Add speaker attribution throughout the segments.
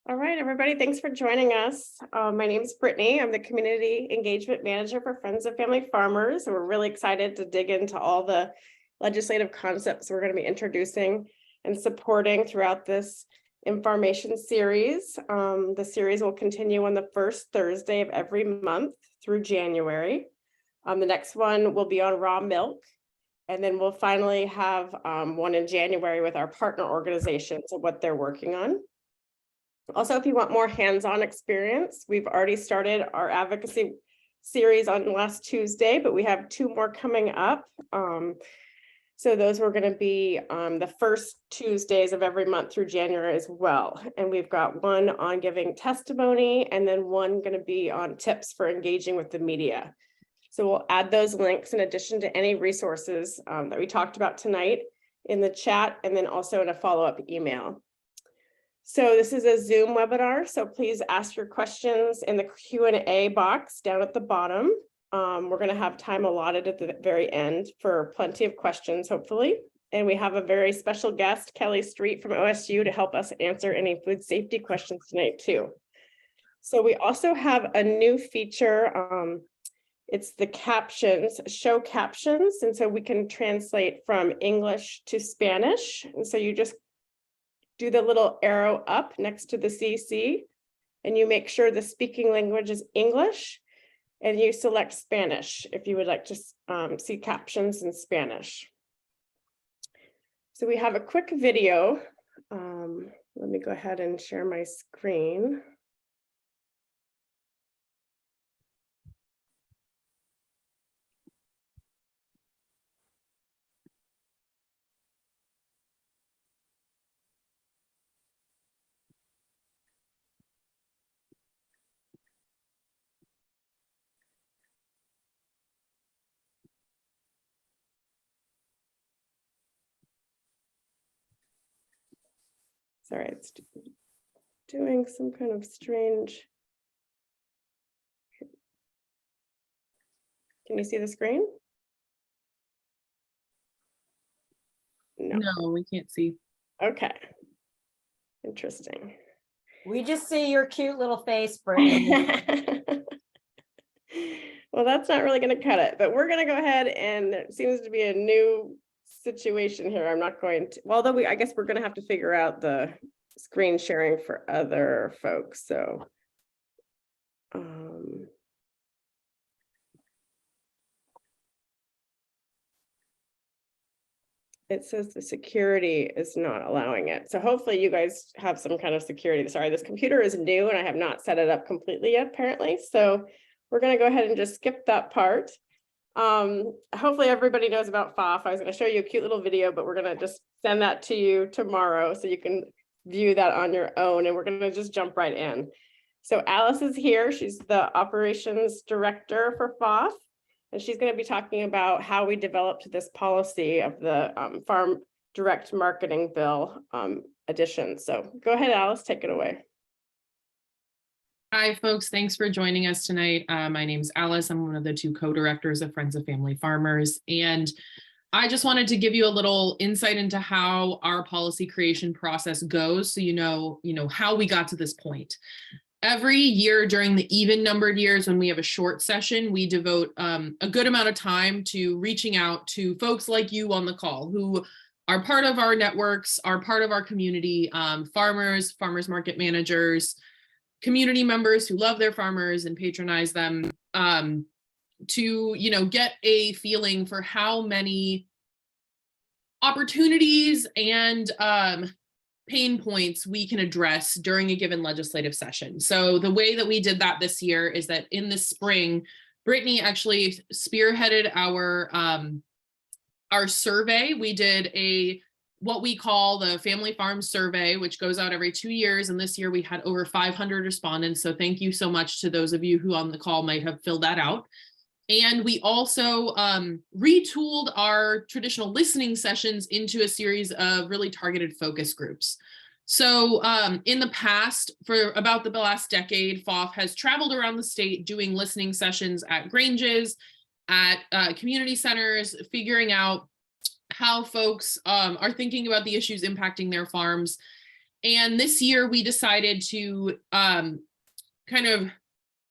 Speaker 1: All right, everybody, thanks for joining us. My name is Brittany. I'm the Community Engagement Manager for Friends of Family Farmers. And we're really excited to dig into all the legislative concepts we're going to be introducing and supporting throughout this InFARMation series. The series will continue on the first Thursday of every month through January. The next one will be on raw milk. And then we'll finally have one in January with our partner organizations and what they're working on. Also, if you want more hands-on experience, we've already started our advocacy series on last Tuesday, but we have 2 more coming up. So those were going to be the first Tuesdays of every month through January as well. And we've got one on giving testimony and then one going to be on tips for engaging with the media. So we'll add those links in addition to any resources that we talked about tonight in the chat and then also in a follow-up email. So this is a Zoom webinar, so please ask your questions in the Q&A box down at the bottom. We're going to have time allotted at the very end for plenty of questions, hopefully. And we have a very special guest, Kelly Street from OSU, to help us answer any food safety questions tonight too. So we also have a new feature. It's the captions, show captions. And so we can translate from English to Spanish. And so you just do the little arrow up next to the CC and you make sure the speaking language is English and you select Spanish if you would like to see captions in Spanish. So we have a quick video. Let me go ahead and share my screen. Sorry, it's doing some kind of strange. Can you see the screen?
Speaker 2: No, we can't see.
Speaker 1: Okay. Interesting.
Speaker 3: We just see your cute little face, Brittany.
Speaker 1: Well, that's not really going to cut it, but we're going to go ahead, and it seems to be a new situation here. I'm not going to, well, although I guess we're going to have to figure out the screen sharing for other folks. So it says the security is not allowing it. So hopefully you guys have some kind of security. Sorry, this computer is new and I have not set it up completely yet, apparently. So we're going to go ahead and just skip that part. Hopefully everybody knows about FOF. I was going to show you a cute little video, but we're going to just send that to you tomorrow so you can view that on your own, and we're going to just jump right in. So Alice is here. She's the operations director for FOF, and she's going to be talking about how we developed this policy of the Farm Direct Marketing Bill edition. So go ahead, Alice, take it away.
Speaker 2: Hi, folks. Thanks for joining us tonight. My name is Alice. I'm one of the 2 co-directors of Friends of Family Farmers. And I just wanted to give you a little insight into how our policy creation process goes, so you know how we got to this point. Every year during the even numbered years when we have a short session, we devote a good amount of time to reaching out to folks like you on the call who are part of our networks, are part of our community, farmers market managers, community members who love their farmers and patronize them, to get a feeling for how many opportunities and pain points we can address during a given legislative session. So the way that we did that this year is that in the spring, Brittany actually spearheaded our survey. We did what we call the Family Farm Survey, which goes out every 2 years. And this year we had over 500 respondents. So thank you so much to those of you who on the call might have filled that out. And we also retooled our traditional listening sessions into a series of really targeted focus groups. So in the past, for about the last decade, FOF has traveled around the state doing listening sessions at granges, at community centers, figuring out how folks are thinking about the issues impacting their farms. And this year we decided to kind of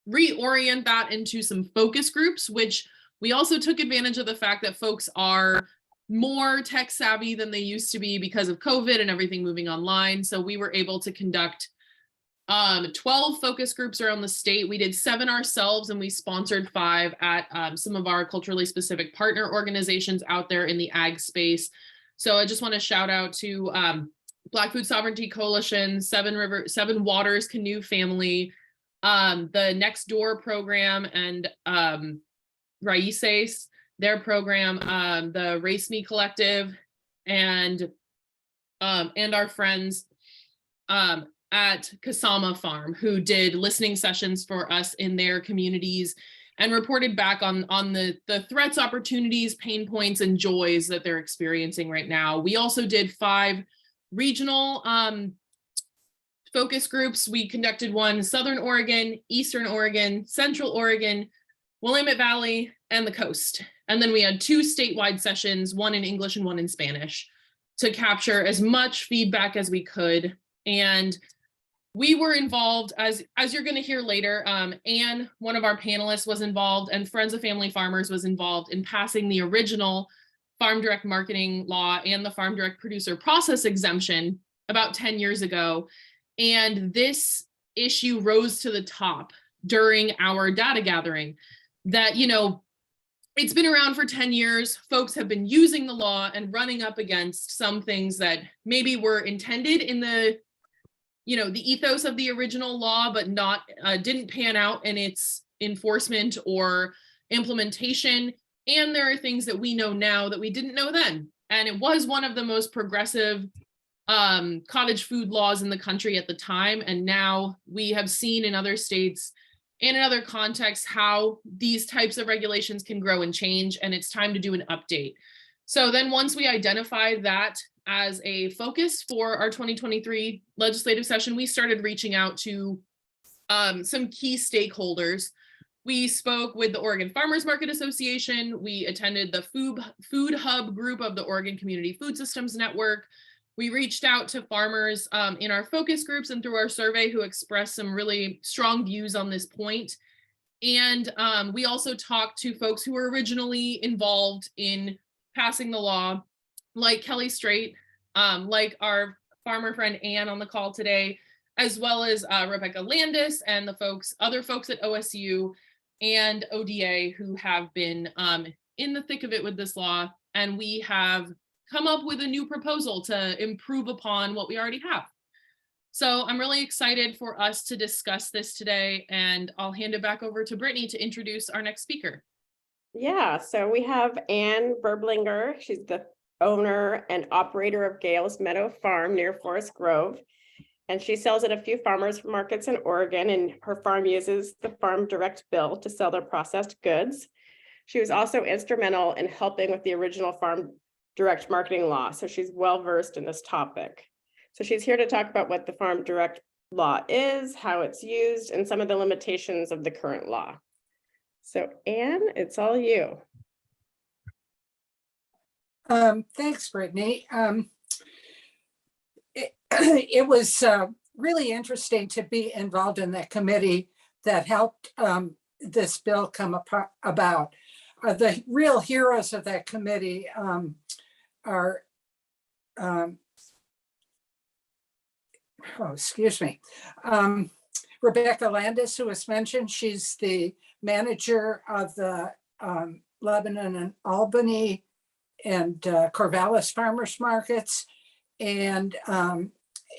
Speaker 2: reorient that into some focus groups, which we also took advantage of the fact that folks are more tech savvy than they used to be because of COVID and everything moving online. So we were able to conduct 12 focus groups around the state. We did 7 ourselves and we sponsored 5 at some of our culturally specific partner organizations out there in the ag space. So I just want to shout out to Black Food Sovereignty Coalition, Seven Waters Canoe Family, the Next Door program, and Raices, their program, the Race Me Collective, and our friends at Kasama Farm, who did listening sessions for us in their communities and reported back on the threats, opportunities, pain points, and joys that they're experiencing right now. We also did 5 regional focus groups. We conducted one in Southern Oregon, Eastern Oregon, Central Oregon, Willamette Valley, and the coast. And then we had 2 statewide sessions, one in English and one in Spanish, to capture as much feedback as we could. And we were involved, as you're going to hear later, Anne, one of our panelists, was involved, and Friends of Family Farmers was involved in passing the original Farm Direct Marketing Law and the Farm Direct Producer Process Exemption about 10 years ago. And this issue rose to the top during our data gathering that, you know, it's been around for 10 years. Folks have been using the law and running up against some things that maybe were intended in the, you know, the ethos of the original law, but not didn't pan out in its enforcement or implementation. And there are things that we know now that we didn't know then. And it was one of the most progressive cottage food laws in the country at the time. And now we have seen in other states and in other contexts how these types of regulations can grow and change. And it's time to do an update. So then once we identified that as a focus for our 2023 legislative session, we started reaching out to some key stakeholders. We spoke with the Oregon Farmers Market Association. We attended the food hub group of the Oregon Community Food Systems Network. We reached out to farmers in our focus groups and through our survey who expressed some really strong views on this point. And we also talked to folks who were originally involved in passing the law, like Kelly Strait, like our farmer friend Ann on the call today, as well as Rebecca Landis and the other folks at OSU and ODA who have been in the thick of it with this law. And we have come up with a new proposal to improve upon what we already have. So I'm really excited for us to discuss this today, and I'll hand it back over to Brittany to introduce our next speaker.
Speaker 1: Yeah, so we have Ann Berblinger. She's the owner and operator of Gales Meadow Farm near Forest Grove. And she sells at a few farmers markets in Oregon, and her farm uses the Farm Direct Bill to sell their processed goods. She was also instrumental in helping with the original Farm Direct Marketing Law, so she's well versed in this topic. So she's here to talk about what the Farm Direct Law is, how it's used, and some of the limitations of the current law. So Ann, it's all you.
Speaker 4: Thanks, Brittany. It was really interesting to be involved in that committee that helped this bill come about. The real heroes of that committee are, Rebecca Landis, who was mentioned. She's the manager of the Lebanon and Albany and Corvallis farmers markets. And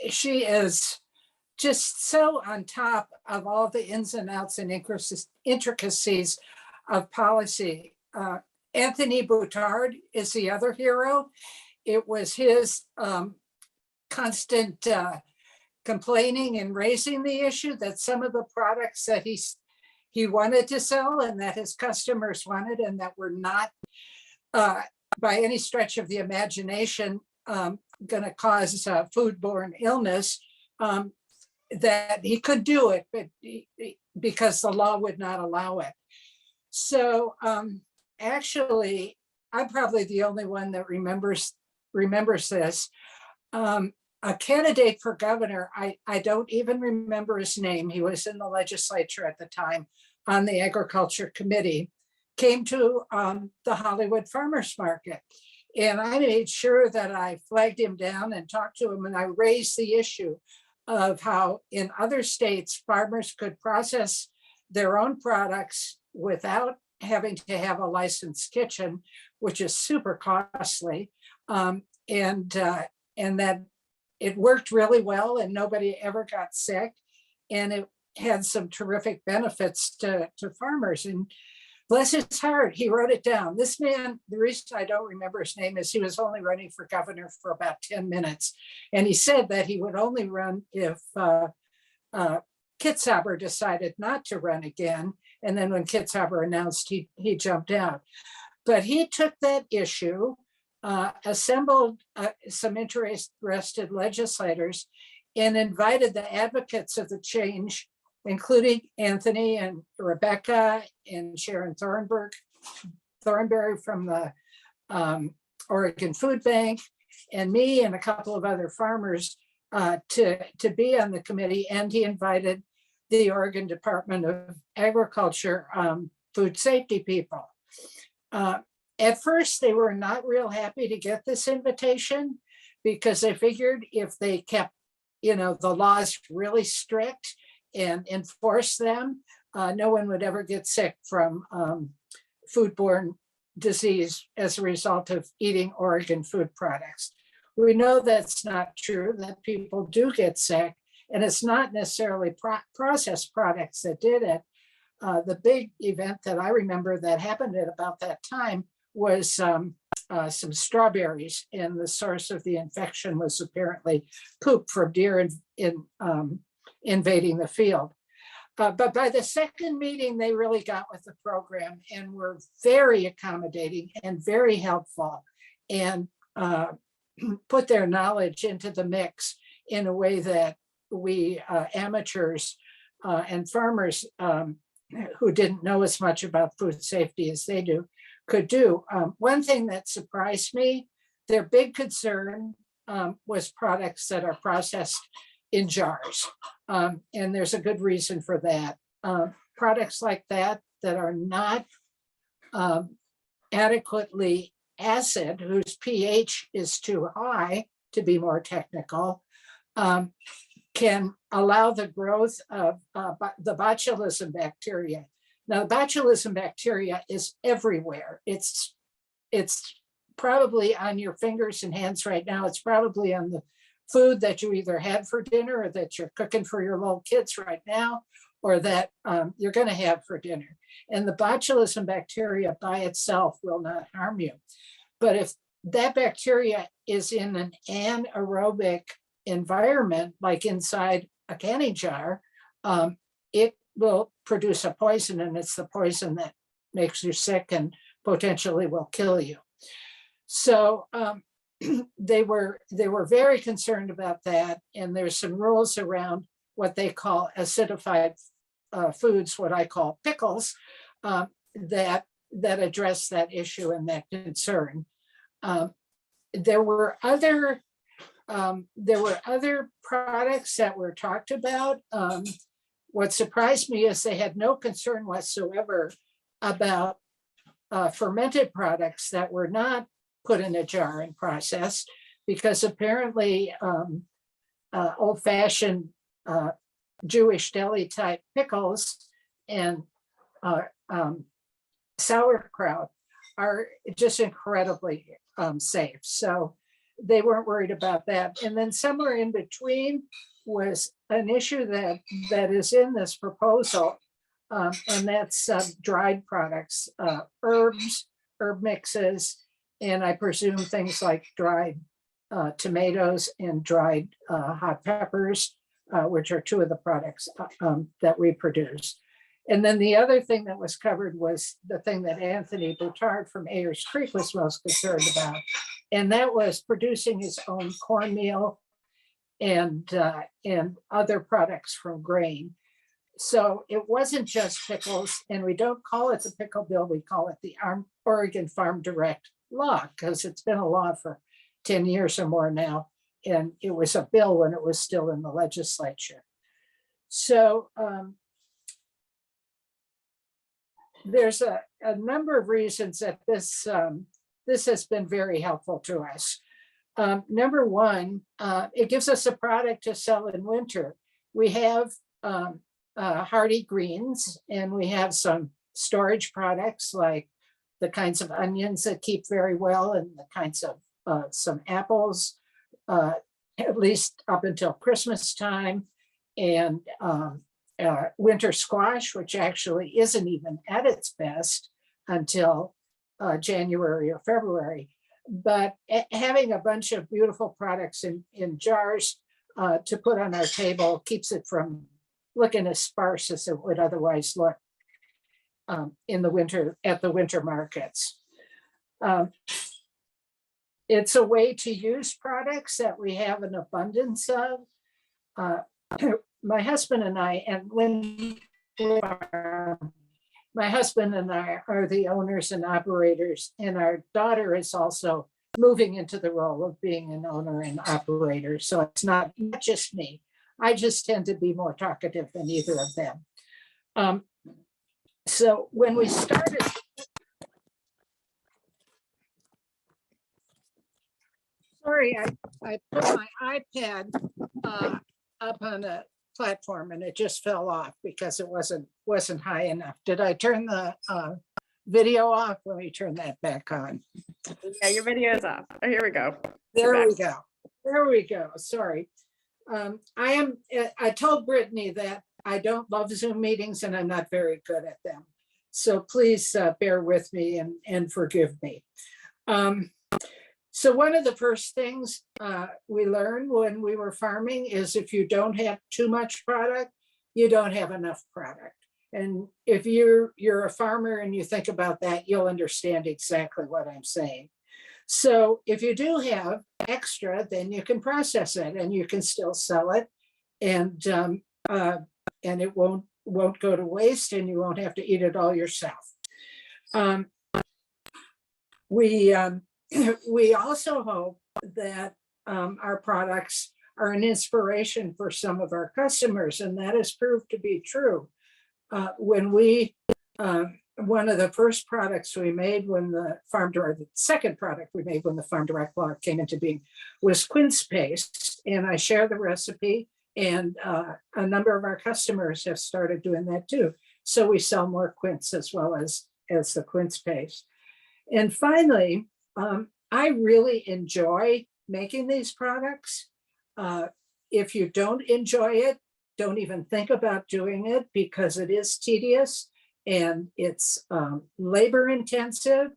Speaker 4: she is just so on top of all the ins and outs and intricacies of policy. Anthony Boutard is the other hero. It was his constant complaining and raising the issue that some of the products that he wanted to sell and that his customers wanted and that were not by any stretch of the imagination going to cause foodborne illness, that he could do it, but because the law would not allow it. So actually, I'm probably the only one that remembers this. a candidate for governor, I don't even remember his name. He was in the legislature at the time on the agriculture committee, came to the Hollywood Farmers Market. And I made sure that I flagged him down and talked to him, and I raised the issue of how in other states, farmers could process their own products without having to have a licensed kitchen, which is super costly. And that it worked really well and nobody ever got sick. And it had some terrific benefits to farmers. And bless his heart, he wrote it down. This man, the reason I don't remember his name is he was only running for governor for about 10 minutes. And he said that he would only run if Kitzhaber decided not to run again. And then when Kitzhaber announced, he jumped out. But he took that issue, assembled some interested legislators, and invited the advocates of the change, including Anthony and Rebecca and Sharon Thornberry from the Oregon Food Bank, and me and a couple of other farmers to be on the committee. And he invited the Oregon Department of Agriculture food safety people. At first, they were not real happy to get this invitation because they figured if they kept, the laws really strict and enforce them, no one would ever get sick from foodborne disease as a result of eating Oregon food products. We know that's not true, that people do get sick, and it's not necessarily processed products that did it. The big event that I remember that happened at about that time was some strawberries, and the source of the infection was apparently poop from deer invading the field. But by the second meeting, they really got with the program and were very accommodating and very helpful, and put their knowledge into the mix in a way that we amateurs and farmers who didn't know as much about food safety as they do could do. One thing that surprised me, their big concern was products that are processed in jars. And there's a good reason for that. Products like that are not adequately acid, whose pH is too high, to be more technical, can allow the growth of the botulism bacteria. Now, the botulism bacteria is everywhere. It's probably on your fingers and hands right now. It's probably on the food that you either had for dinner or that you're cooking for your little kids right now, or that you're going to have for dinner. And the botulism bacteria by itself will not harm you. But if that bacteria is in an anaerobic environment, like inside a canning jar, it will produce a poison, and it's the poison that makes you sick and potentially will kill you. So they were very concerned about that, and there's some rules around what they call acidified foods, what I call pickles, that address that issue and that concern. There were other products that were talked about. What surprised me is they had no concern whatsoever about fermented products that were not put in a jar and processed, because apparently old-fashioned Jewish deli type pickles and sauerkraut are just incredibly safe. So they weren't worried about that. And then somewhere in between was an issue that is in this proposal, and that's dried products, herbs, herb mixes, and I presume things like dried tomatoes and dried hot peppers, which are two of the products that we produce. And then the other thing that was covered was the thing that Anthony Boutard from Ayers Creek was most concerned about, and that was producing his own cornmeal and other products from grain. So it wasn't just pickles, and we don't call it the Pickle Bill, we call it the Oregon Farm Direct Law, because it's been a law for 10 years or more now. and it was a bill when it was still in the legislature. So there's a number of reasons that this has been very helpful to us. Number one, it gives us a product to sell in winter. We have hardy greens, and we have some storage products like the kinds of onions that keep very well, and the kinds of some apples, at least up until Christmas time, and winter squash, which actually isn't even at its best until January or February. But having a bunch of beautiful products in jars to put on our table keeps it from looking as sparse as it would otherwise look in the winter at the winter markets. It's a way to use products that we have an abundance of. My husband and I, my husband and I are the owners and operators, and our daughter is also moving into the role of being an owner and operator. So it's not just me. I just tend to be more talkative than either of them. So when we started, sorry, I put my iPad up on a platform and it just fell off because it wasn't high enough. Did I turn the video off? Let me turn that back on.
Speaker 1: Yeah, your video is off. Oh, here we go.
Speaker 4: There we go. There we go. Sorry. I told Brittany that I don't love Zoom meetings and I'm not very good at them. So please bear with me and forgive me. So one of the first things we learned when we were farming is if you don't have too much product, you don't have enough product. And if you're a farmer and you think about that, you'll understand exactly what I'm saying. So if you do have extra, then you can process it and you can still sell it, and it won't go to waste, and you won't have to eat it all yourself. We also hope that our products are an inspiration for some of our customers, and that has proved to be true. One of the first products we made when the the second product we made when the Farm Direct law came into being was quince paste, and I share the recipe, and a number of our customers have started doing that too. So we sell more quince as well as the quince paste. And finally, I really enjoy making these products. If you don't enjoy it, don't even think about doing it, because it is tedious and it's labor intensive,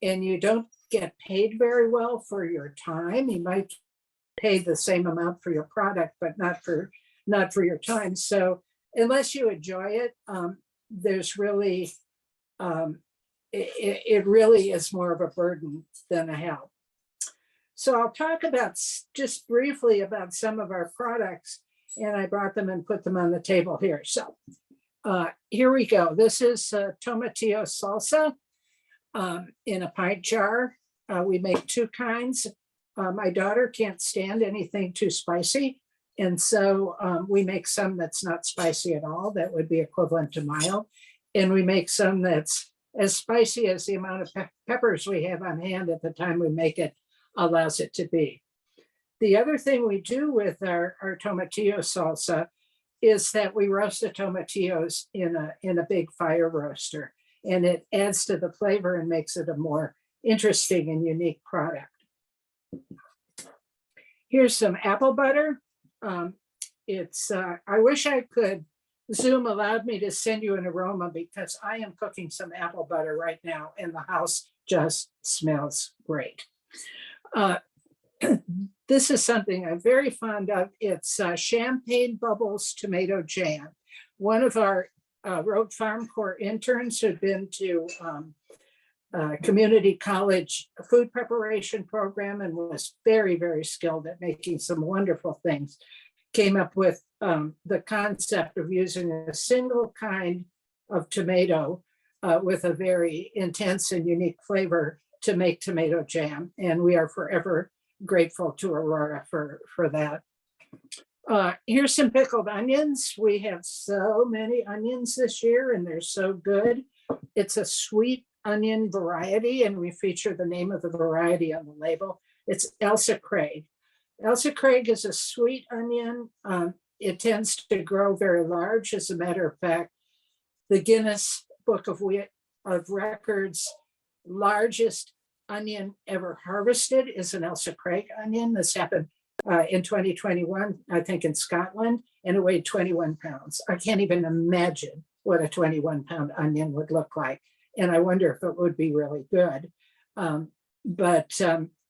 Speaker 4: and you don't get paid very well for your time. You might pay the same amount for your product, but not for your time. So unless you enjoy it, there's really it really is more of a burden than a help. So I'll talk about just briefly about some of our products, and I brought them and put them on the table here. So here we go. This is tomatillo salsa in a pint jar. We make two kinds. My daughter can't stand anything too spicy, and so we make some that's not spicy at all. That would be equivalent to mild. And we make some that's as spicy as the amount of peppers we have on hand at the time we make it allows it to be. The other thing we do with our tomatillo salsa is that we roast the tomatillos in a big fire roaster, and it adds to the flavor and makes it a more interesting and unique product. Here's some apple butter. I wish I could. Zoom allowed me to send you an aroma, because I am cooking some apple butter right now and the house just smells great. This is something I'm very fond of. It's champagne bubbles tomato jam. One of our Road Farm Corps interns who'd been to community college food preparation program and was very, very skilled at making some wonderful things, came up with the concept of using a single kind of tomato with a very intense and unique flavor to make tomato jam. And we are forever grateful to Aurora for that. Here's some pickled onions. We have so many onions this year and they're so good. It's a sweet onion variety and we feature the name of the variety on the label. It's Elsa Craig. Elsa Craig is a sweet onion. It tends to grow very large. As a matter of fact, the Guinness Book of Records largest onion ever harvested is an Elsa Craig onion. This happened in 2021, I think in Scotland, and it weighed 21 pounds. I can't even imagine what a 21-pound onion would look like. And I wonder if it would be really good. But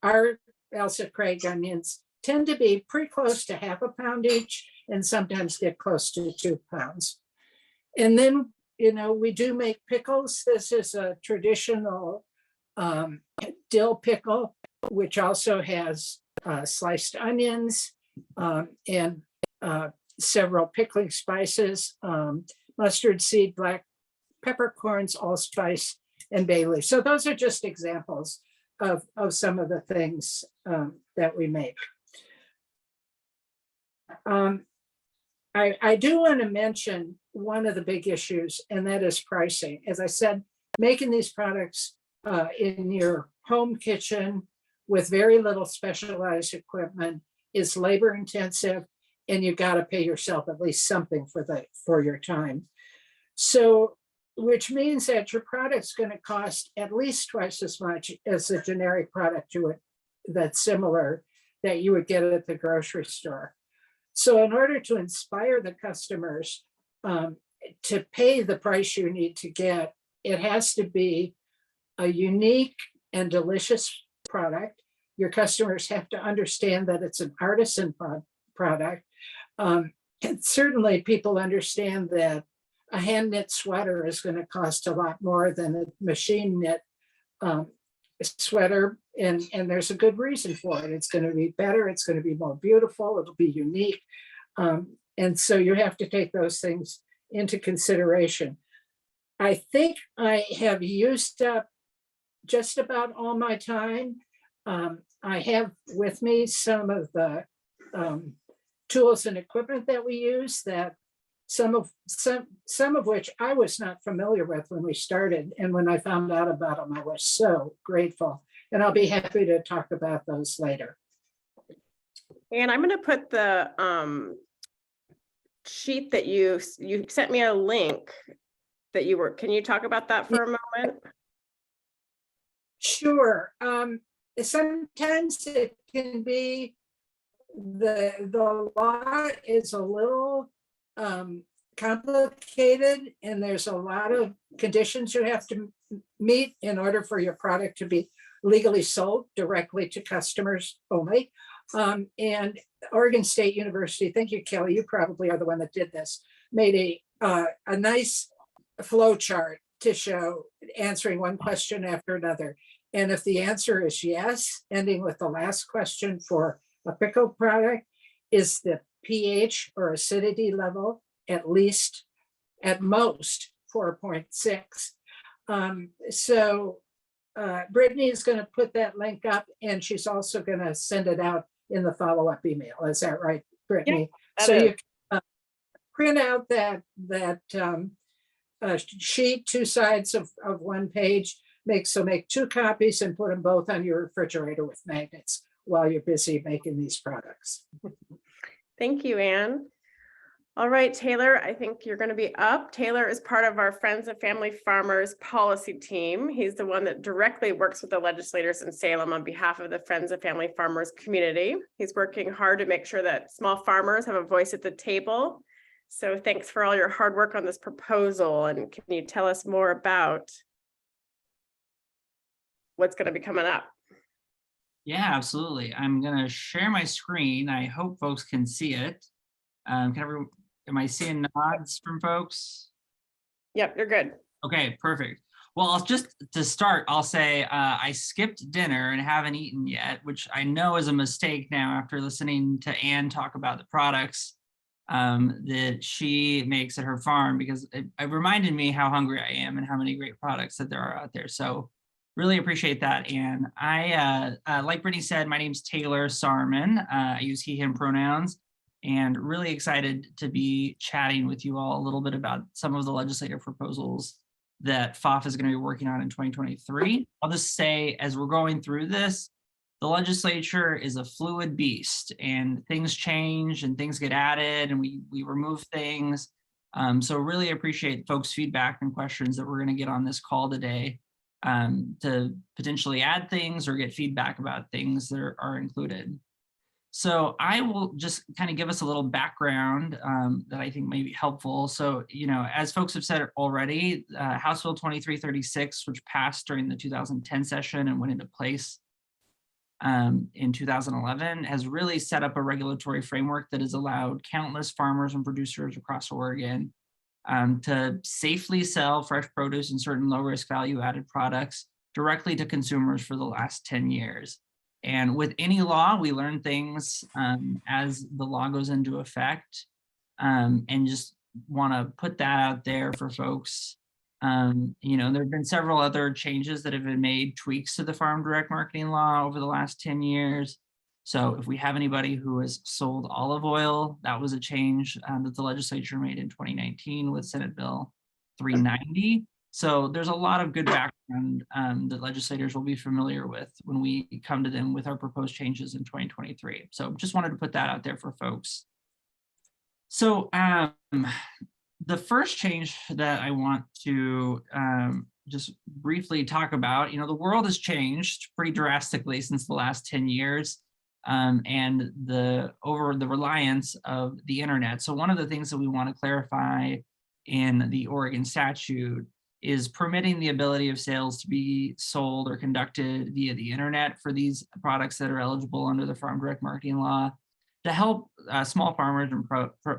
Speaker 4: our Elsa Craig onions tend to be pretty close to half a pound each and sometimes get close to 2 pounds. And then, we do make pickles. This is a traditional dill pickle, which also has sliced onions and several pickling spices, mustard seed, black peppercorns, allspice, and bay leaf. So those are just examples of some of the things that we make. I do want to mention one of the big issues, and that is pricing. As I said, making these products in your home kitchen with very little specialized equipment is labor intensive, and you got to pay yourself at least something for your time. So, which means that your product's going to cost at least twice as much as a generic product that's similar that you would get at the grocery store. So in order to inspire the customers to pay the price you need to get, it has to be a unique and delicious product. Your customers have to understand that it's an artisan product. And certainly people understand that a hand knit sweater is going to cost a lot more than a machine knit sweater. And there's a good reason for it. It's going to be better. It's going to be more beautiful. It'll be unique. And so you have to take those things into consideration. I think I have used up just about all my time. I have with me some of the tools and equipment that we use that some of which I was not familiar with when we started. And when I found out about them, I was so grateful. And I'll be happy to talk about those later.
Speaker 1: And I'm going to put the sheet that you sent me a link that can you talk about that for a moment?
Speaker 4: Sure. Sometimes it can be the law is a little complicated, and there's a lot of conditions you have to meet in order for your product to be legally sold directly to customers only. And Oregon State University, thank you, Kelly, you probably are the one that did this, made a nice flow chart to show answering one question after another. And if the answer is yes, ending with the last question for a pickle product, is the pH or acidity level at least, at most 4.6. So Brittany is going to put that link up, and she's also going to send it out in the follow-up email. Is that right, Brittany?
Speaker 1: Yeah,
Speaker 4: so you can print out that sheet, 2 sides of 1 page. Make 2 copies and put them both on your refrigerator with magnets while you're busy making these products.
Speaker 1: Thank you, Anne. All right, Taylor, I think you're going to be up. Taylor is part of our Friends of Family Farmers policy team. He's the one that directly works with the legislators in Salem on behalf of the Friends of Family Farmers community. He's working hard to make sure that small farmers have a voice at the table. So thanks for all your hard work on this proposal. And can you tell us more about what's going to be coming up?
Speaker 5: Yeah, absolutely. I'm going to share my screen. I hope folks can see it. Am I seeing nods from folks?
Speaker 1: Yep, you're good.
Speaker 5: Okay, perfect. Well, to start, I'll say I skipped dinner and haven't eaten yet, which I know is a mistake now after listening to Anne talk about the products that she makes at her farm, because it reminded me how hungry I am and how many great products that there are out there. So Really appreciate that, Anne. Like Brittany said, my name's Taylor Sarman. I use he, him pronouns, and really excited to be chatting with you all a little bit about some of the legislative proposals that FOF is going to be working on in 2023. I'll just say, as we're going through this, the legislature is a fluid beast, and things change and things get added, and we remove things. So really appreciate folks' feedback and questions that we're going to get on this call today, to potentially add things or get feedback about things that are included. So I will just kind of give us a little background that I think may be helpful. So, as folks have said already, House Bill 2336, which passed during the 2010 session and went into place in 2011, has really set up a regulatory framework that has allowed countless farmers and producers across Oregon to safely sell fresh produce and certain low-risk value-added products directly to consumers for the last 10 years. And with any law, we learn things as the law goes into effect, and just want to put that out there for folks. There have been several other changes that have been made, tweaks to the farm direct marketing law over the last 10 years. So if we have anybody who has sold olive oil, that was a change that the legislature made in 2019 with Senate Bill 390. So there's a lot of good background that legislators will be familiar with when we come to them with our proposed changes in 2023. So just wanted to put that out there for folks. So the first change that I want to just briefly talk about, the world has changed pretty drastically since the last 10 years. And over the reliance of the internet. So one of the things that we want to clarify in the Oregon statute is permitting the ability of sales to be sold or conducted via the internet for these products that are eligible under the farm direct marketing law to help small farmers and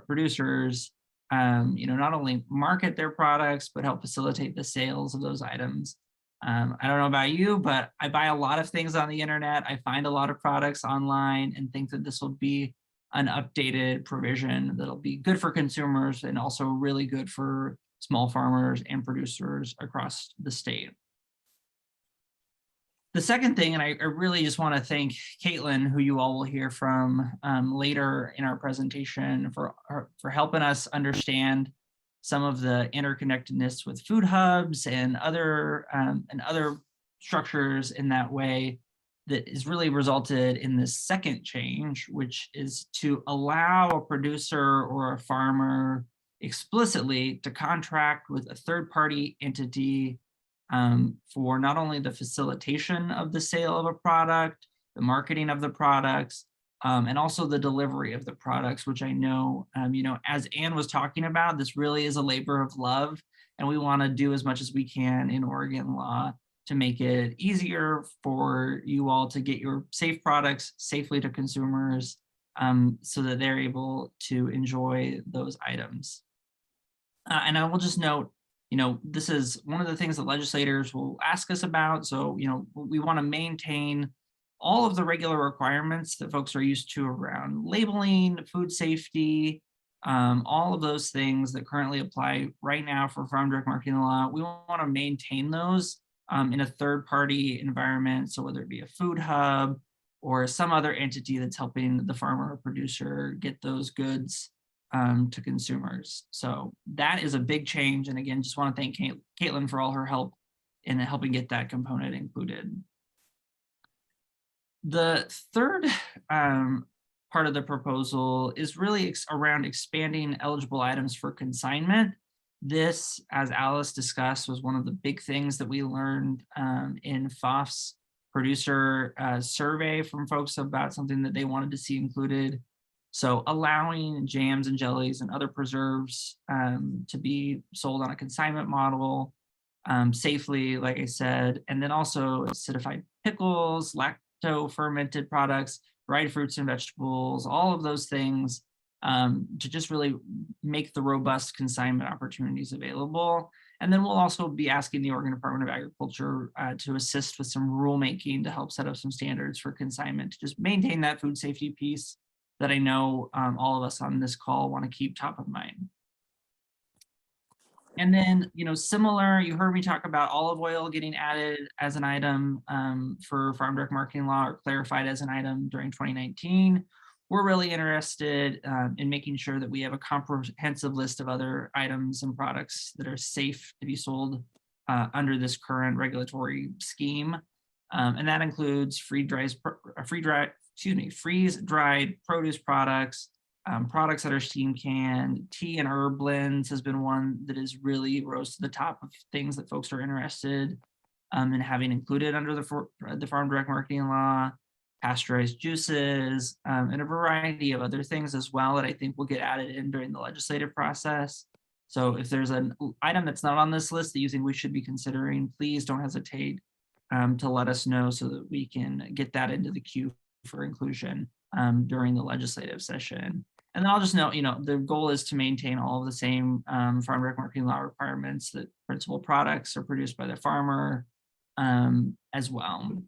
Speaker 5: producers, not only market their products, but help facilitate the sales of those items. I don't know about you, but I buy a lot of things on the internet. I find a lot of products online and think that this will be an updated provision that'll be good for consumers and also really good for small farmers and producers across the state. The second thing, and I really just want to thank Caitlin, who you all will hear from later in our presentation, for helping us understand some of the interconnectedness with food hubs and other structures in that way that has really resulted in this second change, which is to allow a producer or a farmer explicitly to contract with a third-party entity for not only the facilitation of the sale of a product, the marketing of the products, and also the delivery of the products, which I know, as Anne was talking about, this really is a labor of love, and we want to do as much as we can in Oregon law to make it easier for you all to get your safe products safely to consumers, so that they're able to enjoy those items. And I will just note, this is one of the things that legislators will ask us about. So, we want to maintain all of the regular requirements that folks are used to around labeling, food safety, all of those things that currently apply right now for farm direct marketing law. We want to maintain those in a third-party environment. So whether it be a food hub or some other entity that's helping the farmer or producer get those goods to consumers. So that is a big change. And again, just want to thank Caitlin for all her help in helping get that component included. The third part of the proposal is really around expanding eligible items for consignment. This, as Alice discussed, was one of the big things that we learned in FOF's producer survey from folks about something that they wanted to see included. So allowing jams and jellies and other preserves to be sold on a consignment model safely, like I said, and then also acidified pickles, lacto-fermented products, dried fruits and vegetables, all of those things to just really make the robust consignment opportunities available. And then we'll also be asking the Oregon Department of Agriculture to assist with some rulemaking to help set up some standards for consignment to just maintain that food safety piece that I know all of us on this call want to keep top of mind. And then, similar, you heard me talk about olive oil getting added as an item for farm direct marketing law, or clarified as an item during 2019. We're really interested in making sure that we have a comprehensive list of other items and products that are safe to be sold under this current regulatory scheme. And that includes freeze-dried produce products, products that are steam canned. Tea and herb blends has been one that is really rose to the top of things that folks are interested in having included under the farm direct marketing law. Pasteurized juices, and a variety of other things as well that I think will get added in during the legislative process. So if there's an item that's not on this list that you think we should be considering, please don't hesitate to let us know so that we can get that into the queue for inclusion during the legislative session. And then I'll just note, the goal is to maintain all of the same farm direct marketing law requirements, that principal products are produced by the farmer as well.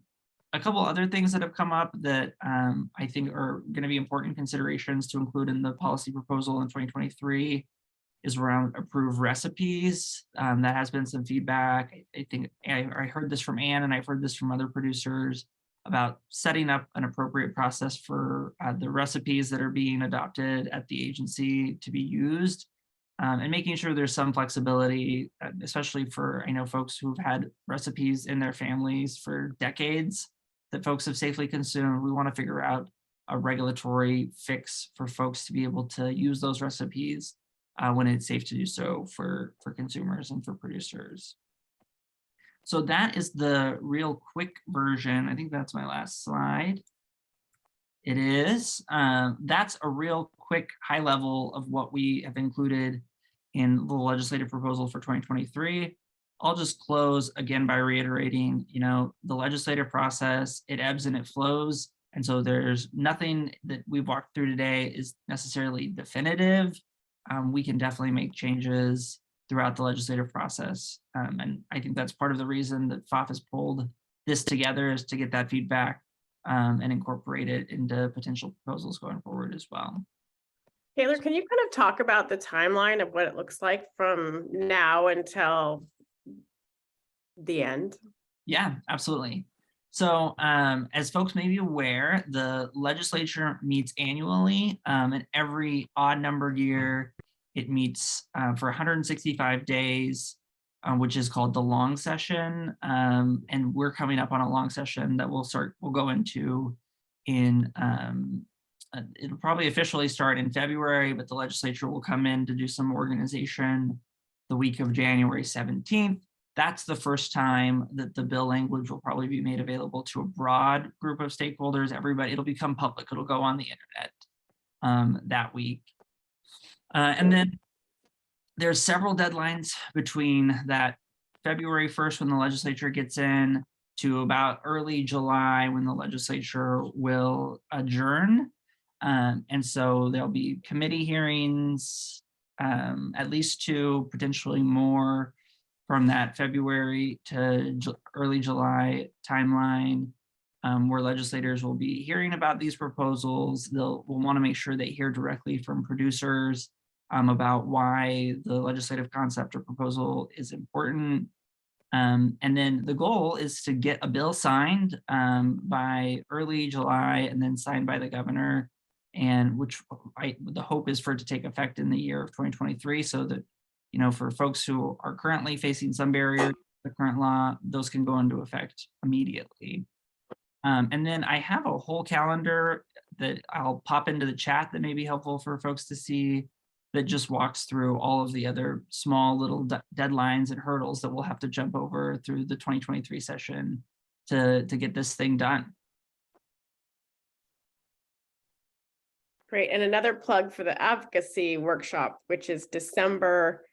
Speaker 5: A couple other things that have come up that I think are going to be important considerations to include in the policy proposal in 2023 is around approved recipes. That has been some feedback. I think I heard this from Anne, and I've heard this from other producers about setting up an appropriate process for the recipes that are being adopted at the agency to be used, and making sure there's some flexibility, especially for, I know, folks who've had recipes in their families for decades that folks have safely consumed. We want to figure out a regulatory fix for folks to be able to use those recipes when it's safe to do so for consumers and for producers. So that is the real quick version. I think that's my last slide. It is. That's a real quick high level of what we have included in the legislative proposal for 2023. I'll just close again by reiterating, the legislative process, it ebbs and it flows. And so there's nothing that we've walked through today is necessarily definitive. We can definitely make changes throughout the legislative process. And I think that's part of the reason that FOF has pulled this together, is to get that feedback and incorporate it into potential proposals going forward as well.
Speaker 1: Taylor, can you kind of talk about the timeline of what it looks like from now until the end?
Speaker 5: Yeah, absolutely. So as folks may be aware, the legislature meets annually, and every odd numbered year it meets for 165 days, which is called the long session. And we're coming up on a long session that we'll go into in, it'll probably officially start in February, but the legislature will come in to do some organization the week of January 17th. That's the first time that the bill language will probably be made available to a broad group of stakeholders. Everybody, it'll become public. It'll go on the internet that week. And then there's several deadlines between that February 1st when the legislature gets in to about early July when the legislature will adjourn. And so there'll be committee hearings, at least 2, potentially more, from that February to early July timeline, where legislators will be hearing about these proposals. We'll want to make sure they hear directly from producers about why the legislative concept or proposal is important. And then the goal is to get a bill signed by early July and then signed by the governor, and the hope is for it to take effect in the year of 2023, so that for folks who are currently facing some barrier to the current law, those can go into effect immediately. And then I have a whole calendar that I'll pop into the chat that may be helpful for folks to see, that just walks through all of the other small little deadlines and hurdles that we'll have to jump over through the 2023 session to get this thing done.
Speaker 1: Great. And another plug for the advocacy workshop, which is December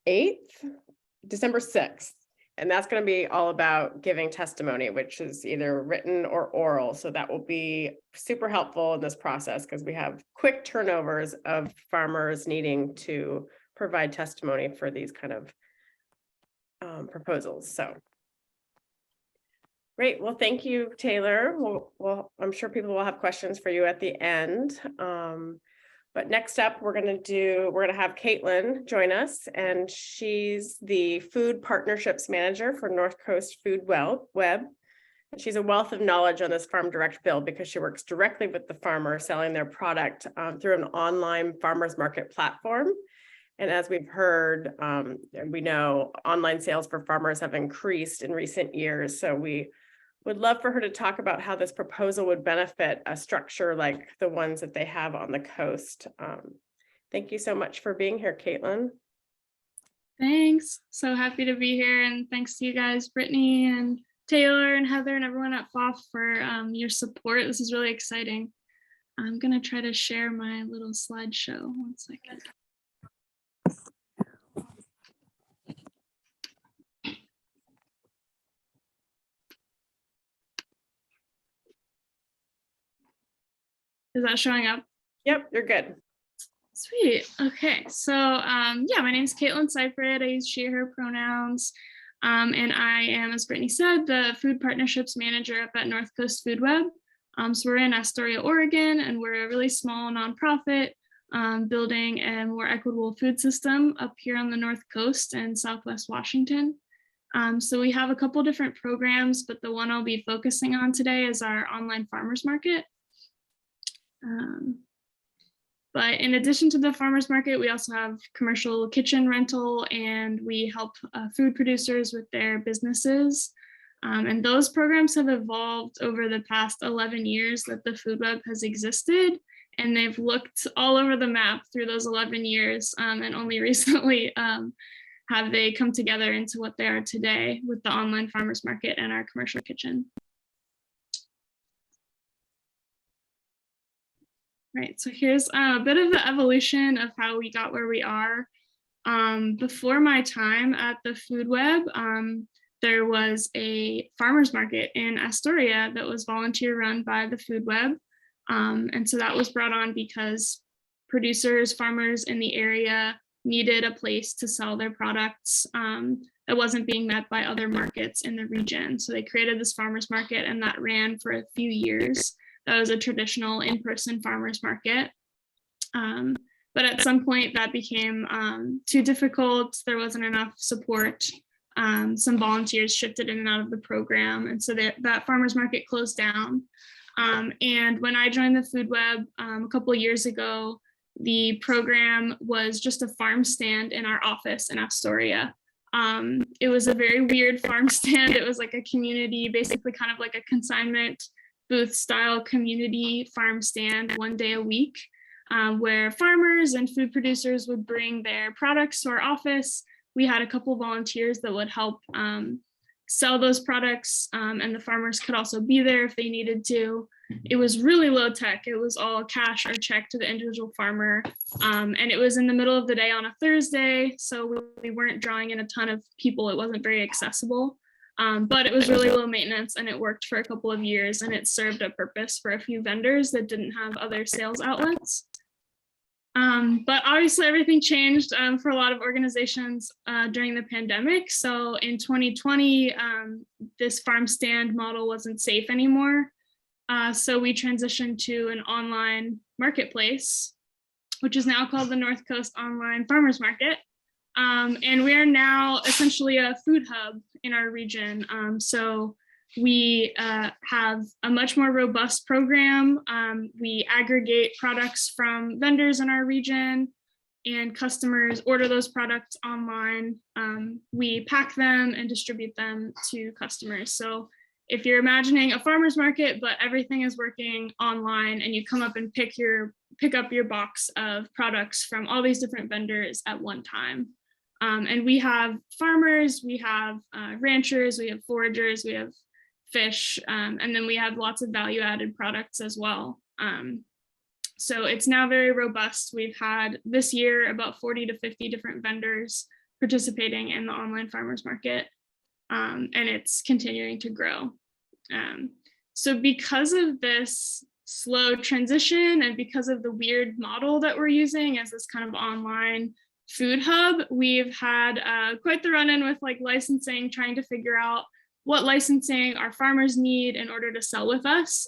Speaker 1: 6th. And that's going to be all about giving testimony, which is either written or oral. So that will be super helpful in this process, because we have quick turnovers of farmers needing to provide testimony for these kind of proposals. So great. Well, thank you, Taylor. Well, I'm sure people will have questions for you at the end. But next up, we're gonna have Caitlin join us, and she's the Food Partnerships Manager for North Coast Food Web. And she's a wealth of knowledge on this Farm Direct bill because she works directly with the farmer selling their product through an online farmers market platform. And as we've heard, and we know online sales for farmers have increased in recent years. So we would love for her to talk about how this proposal would benefit a structure like the ones that they have on the coast. Thank you so much for being here, Caitlin.
Speaker 6: Thanks. So happy to be here. And thanks to you guys, Brittany and Taylor and Heather and everyone at FOF for your support. This is really exciting. I'm going to try to share my little slideshow. One second. Is that showing up?
Speaker 1: Yep, you're good.
Speaker 6: Sweet. Okay. So yeah, my name is Caitlin Seifert. I use she, her pronouns. And I am, as Brittany said, the Food Partnerships Manager up at North Coast Food Web. So we're in Astoria, Oregon, and we're a really small nonprofit building a more equitable food system up here on the North Coast and Southwest Washington. So we have a couple different programs, but the one I'll be focusing on today is our online farmers market. But in addition to the farmers market, we also have commercial kitchen rental, and we help food producers with their businesses. And those programs have evolved over the past 11 years that the Food Web has existed, and they've looked all over the map through those 11 years, and only recently have they come together into what they are today with the online farmers market and our commercial kitchen. Right, so here's a bit of the evolution of how we got where we are. Before my time at the Food Web, there was a farmers market in Astoria that was volunteer run by the Food Web. And so that was brought on because producers, farmers in the area needed a place to sell their products that wasn't being met by other markets in the region. So they created this farmers market, and that ran for a few years. That was a traditional in-person farmers market. But at some point that became too difficult. There wasn't enough support. Some volunteers shifted in and out of the program. And so that farmers market closed down. And when I joined the Food Web a couple of years ago, the program was just a farm stand in our office in Astoria. It was a very weird farm stand. It was like a community, basically kind of like a consignment booth style community farm stand one day a week, where farmers and food producers would bring their products to our office. We had a couple volunteers that would help sell those products, and the farmers could also be there if they needed to. It was really low tech. It was all cash or check to the individual farmer. And it was in the middle of the day on a Thursday, so we weren't drawing in a ton of people. It wasn't very accessible. But it was really low maintenance, and it worked for a couple of years, and it served a purpose for a few vendors that didn't have other sales outlets. But obviously everything changed for a lot of organizations during the pandemic. So in 2020, this farm stand model wasn't safe anymore. So we transitioned to an online marketplace, which is now called the North Coast Online Farmers Market. And we are now essentially a food hub in our region. So we have a much more robust program. We aggregate products from vendors in our region, and customers order those products online. We pack them and distribute them to customers. So if you're imagining a farmer's market, but everything is working online, and you come up and pick up your box of products from all these different vendors at one time. And we have farmers, we have ranchers, we have foragers, we have fish, and then we have lots of value added products as well. So it's now very robust. We've had this year about 40 to 50 different vendors participating in the online farmers market, and it's continuing to grow. So because of this slow transition, and because of the weird model that we're using as this kind of online food hub, we've had quite the run-in with like licensing, trying to figure out what licensing our farmers need in order to sell with us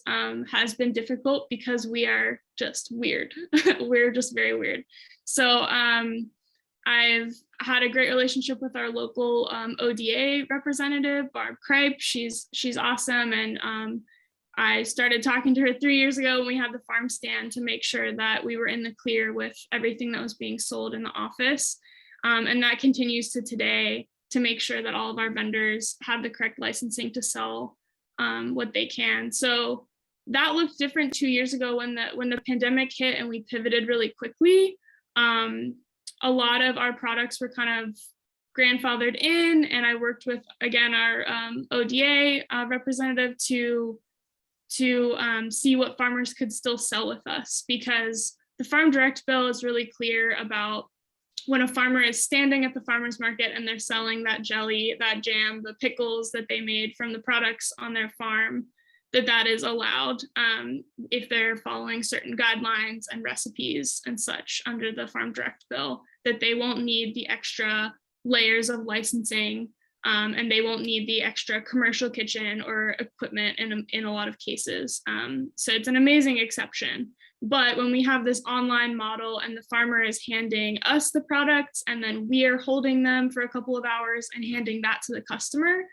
Speaker 6: has been difficult because we are just weird. We're just very weird. So I've had a great relationship with our local ODA representative, Barb Kripe. She's awesome. And I started talking to her 3 years ago when we had the farm stand to make sure that we were in the clear with everything that was being sold in the office. And that continues to today, to make sure that all of our vendors have the correct licensing to sell what they can. So that looked different 2 years ago when the pandemic hit and we pivoted really quickly. A lot of our products were kind of grandfathered in, and I worked with, again, our ODA representative to see what farmers could still sell with us, because the Farm Direct Bill is really clear about when a farmer is standing at the farmer's market and they're selling that jelly, that jam, the pickles that they made from the products on their farm, that is allowed if they're following certain guidelines and recipes and such under the Farm Direct Bill, that they won't need the extra layers of licensing and they won't need the extra commercial kitchen or equipment in a lot of cases. So it's an amazing exception. But when we have this online model and the farmer is handing us the products and then we are holding them for a couple of hours and handing that to the customer,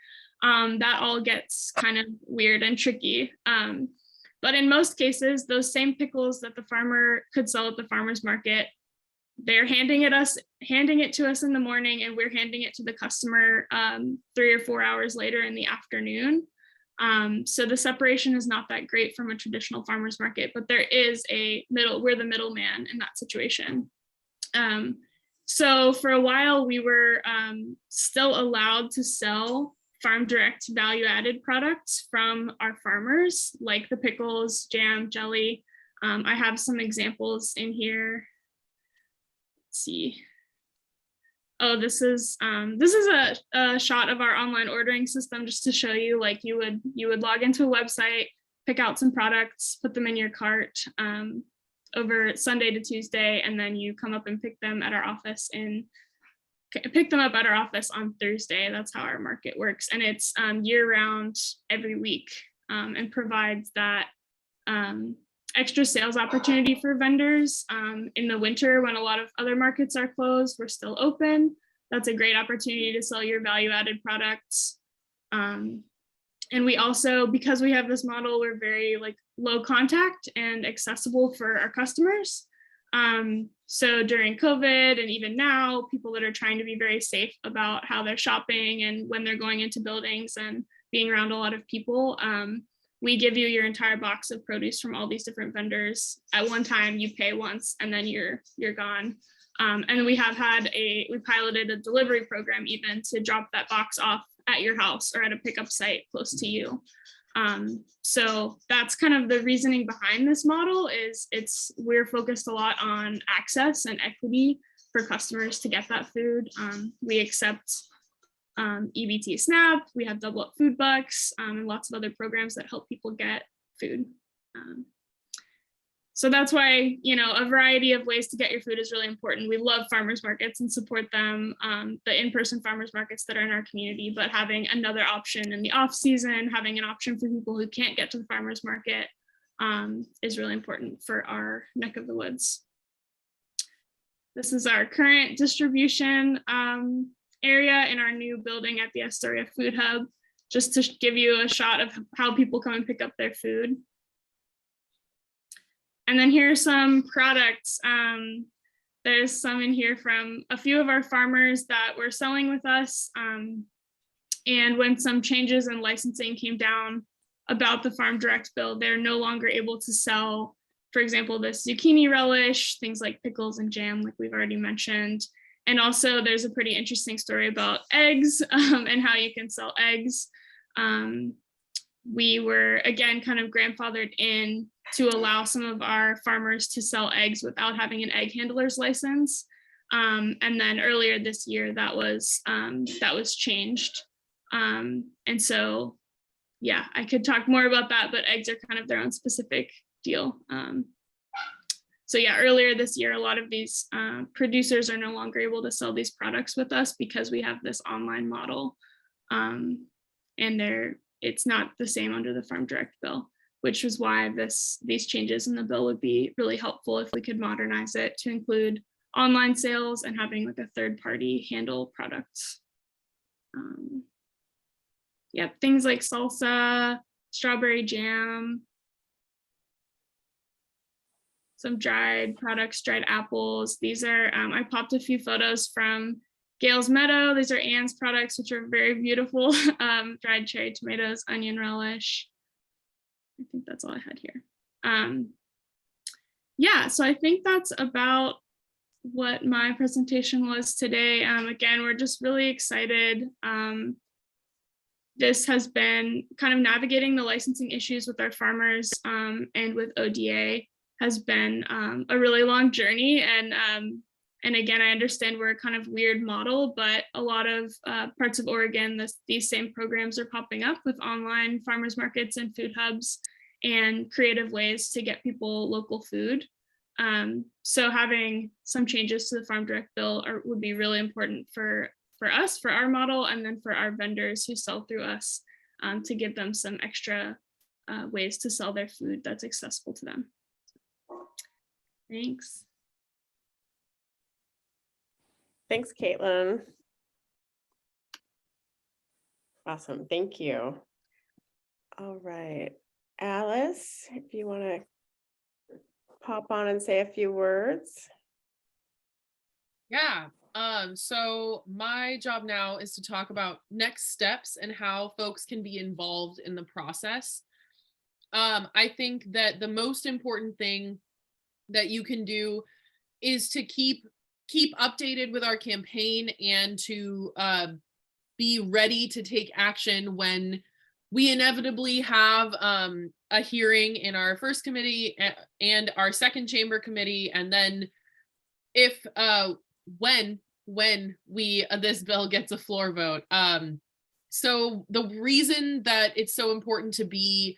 Speaker 6: that all gets kind of weird and tricky. But in most cases, those same pickles that the farmer could sell at the farmer's market, they're handing it to us in the morning, and we're handing it to the customer 3 or 4 hours later in the afternoon. So the separation is not that great from a traditional farmer's market, but there is we're the middleman in that situation. So for a while, we were still allowed to sell farm direct value-added products from our farmers, like the pickles, jam, jelly. I have some examples in here. Let's see. Oh, this is a shot of our online ordering system, just to show you, like you would log into a website, pick out some products, put them in your cart over Sunday to Tuesday, and then you come up and pick them up at our office on Thursday. That's how our market works, and it's year round, every week, and provides that extra sales opportunity for vendors. In the winter, when a lot of other markets are closed, we're still open. That's a great opportunity to sell your value-added products. And we also, because we have this model, we're very low contact and accessible for our customers. So during COVID and even now, people that are trying to be very safe about how they're shopping and when they're going into buildings and being around a lot of people, we give you your entire box of produce from all these different vendors at one time. You pay once and then you're gone. And we piloted a delivery program even to drop that box off at your house or at a pickup site close to you. So that's kind of the reasoning behind this model. We're focused a lot on access and equity for customers to get that food. We accept EBT SNAP, we have Double Up Food Bucks, and lots of other programs that help people get food. So that's why, a variety of ways to get your food is really important. We love farmers markets and support them, the in-person farmers markets that are in our community, but having another option in the off season, having an option for people who can't get to the farmers market is really important for our neck of the woods. This is our current distribution area in our new building at the Astoria Food Hub, just to give you a shot of how people come and pick up their food. And then here are some products. There's some in here from a few of our farmers that were selling with us. And when some changes in licensing came down about the Farm Direct Bill, they're no longer able to sell, for example, this zucchini relish, things like pickles and jam, like we've already mentioned. And also there's a pretty interesting story about eggs and how you can sell eggs. We were, again, kind of grandfathered in to allow some of our farmers to sell eggs without having an egg handler's license. And then earlier this year, that was changed. And so, yeah, I could talk more about that, but eggs are kind of their own specific deal. So yeah, earlier this year, a lot of these producers are no longer able to sell these products with us because we have this online model. and it's not the same under the Farm Direct bill, which is why these changes in the bill would be really helpful if we could modernize it to include online sales and having like a third party handle products. Yeah, things like salsa, strawberry jam, some dried products, dried apples. These are, I popped a few photos from Gail's Meadow. These are Anne's products, which are very beautiful. Dried cherry tomatoes, onion relish. I think that's all I had here. Yeah, so I think that's about what my presentation was today. Again, we're just really excited. This has been kind of navigating the licensing issues with our farmers and with ODA has been a really long journey. And again, I understand we're a kind of weird model, but a lot of parts of Oregon, these same programs are popping up with online farmers markets and food hubs and creative ways to get people local food. So having some changes to the Farm Direct bill would be really important for us, for our model, and then for our vendors who sell through us to give them some extra ways to sell their food that's accessible to them. Thanks.
Speaker 1: Thanks, Caitlin. Awesome, thank you. All right, Alice, if you want to pop on and say a few words.
Speaker 2: Yeah. So my job now is to talk about next steps and how folks can be involved in the process. I think that the most important thing that you can do is to keep updated with our campaign and to be ready to take action when we inevitably have a hearing in our first committee and our second chamber committee, and then if when this bill gets a floor vote. So the reason that it's so important to be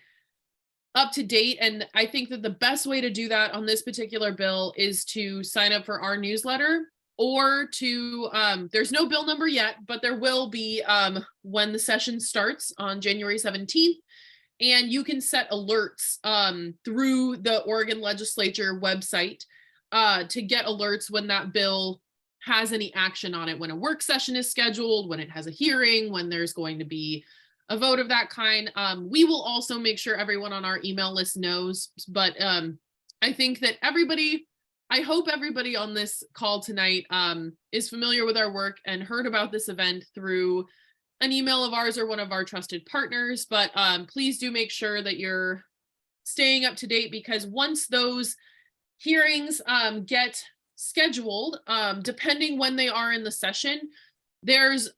Speaker 2: up to date, and I think that the best way to do that on this particular bill is to sign up for our newsletter, or to there's no bill number yet, but there will be when the session starts on January 17th. And you can set alerts through the Oregon legislature website to get alerts when that bill has any action on it, when a work session is scheduled, when it has a hearing, when there's going to be a vote of that kind. We will also make sure everyone on our email list knows, but I think that I hope everybody on this call tonight is familiar with our work and heard about this event through an email of ours or one of our trusted partners, but please do make sure that you're staying up to date, because once those hearings get scheduled, depending when they are in the session, there's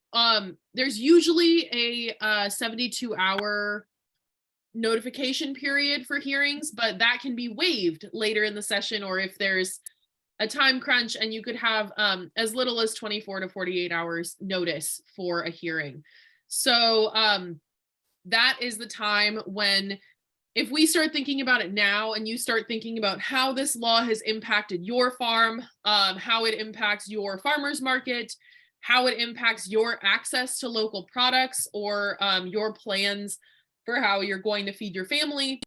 Speaker 2: usually a 72-hour notification period for hearings, but that can be waived later in the session, or if there's a time crunch, and you could have as little as 24 to 48 hours notice for a hearing. So that is the time when, if we start thinking about it now and you start thinking about how this law has impacted your farm, how it impacts your farmer's market, how it impacts your access to local products, or your plans for how you're going to feed your family,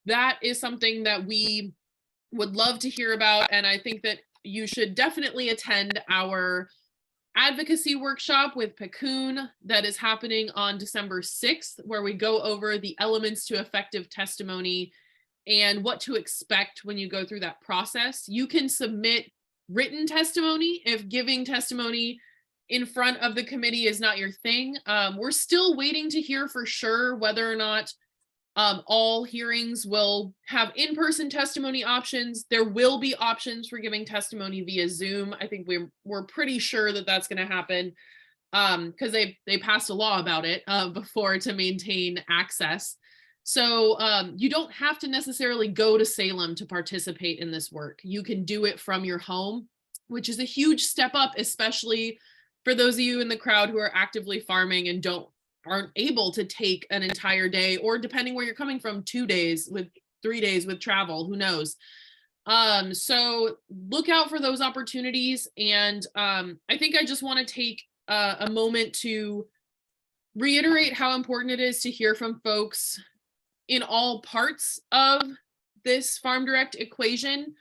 Speaker 2: that is something that we would love to hear about. And I think that you should definitely attend our advocacy workshop with Piccoon that is happening on December 6th, where we go over the elements to effective testimony and what to expect when you go through that process. You can submit written testimony if giving testimony in front of the committee is not your thing. We're still waiting to hear for sure whether or not all hearings will have in-person testimony options. There will be options for giving testimony via Zoom. I think we're pretty sure that that's going to happen because they passed a law about it before to maintain access. So you don't have to necessarily go to Salem to participate in this work. You can do it from your home, which is a huge step up, especially for those of you in the crowd who are actively farming and aren't able to take an entire day, or depending where you're coming from, 2 days with 3 days with travel, who knows. So look out for those opportunities. And I think I just want to take a moment to reiterate how important it is to hear from folks in all parts of this Farm Direct equation.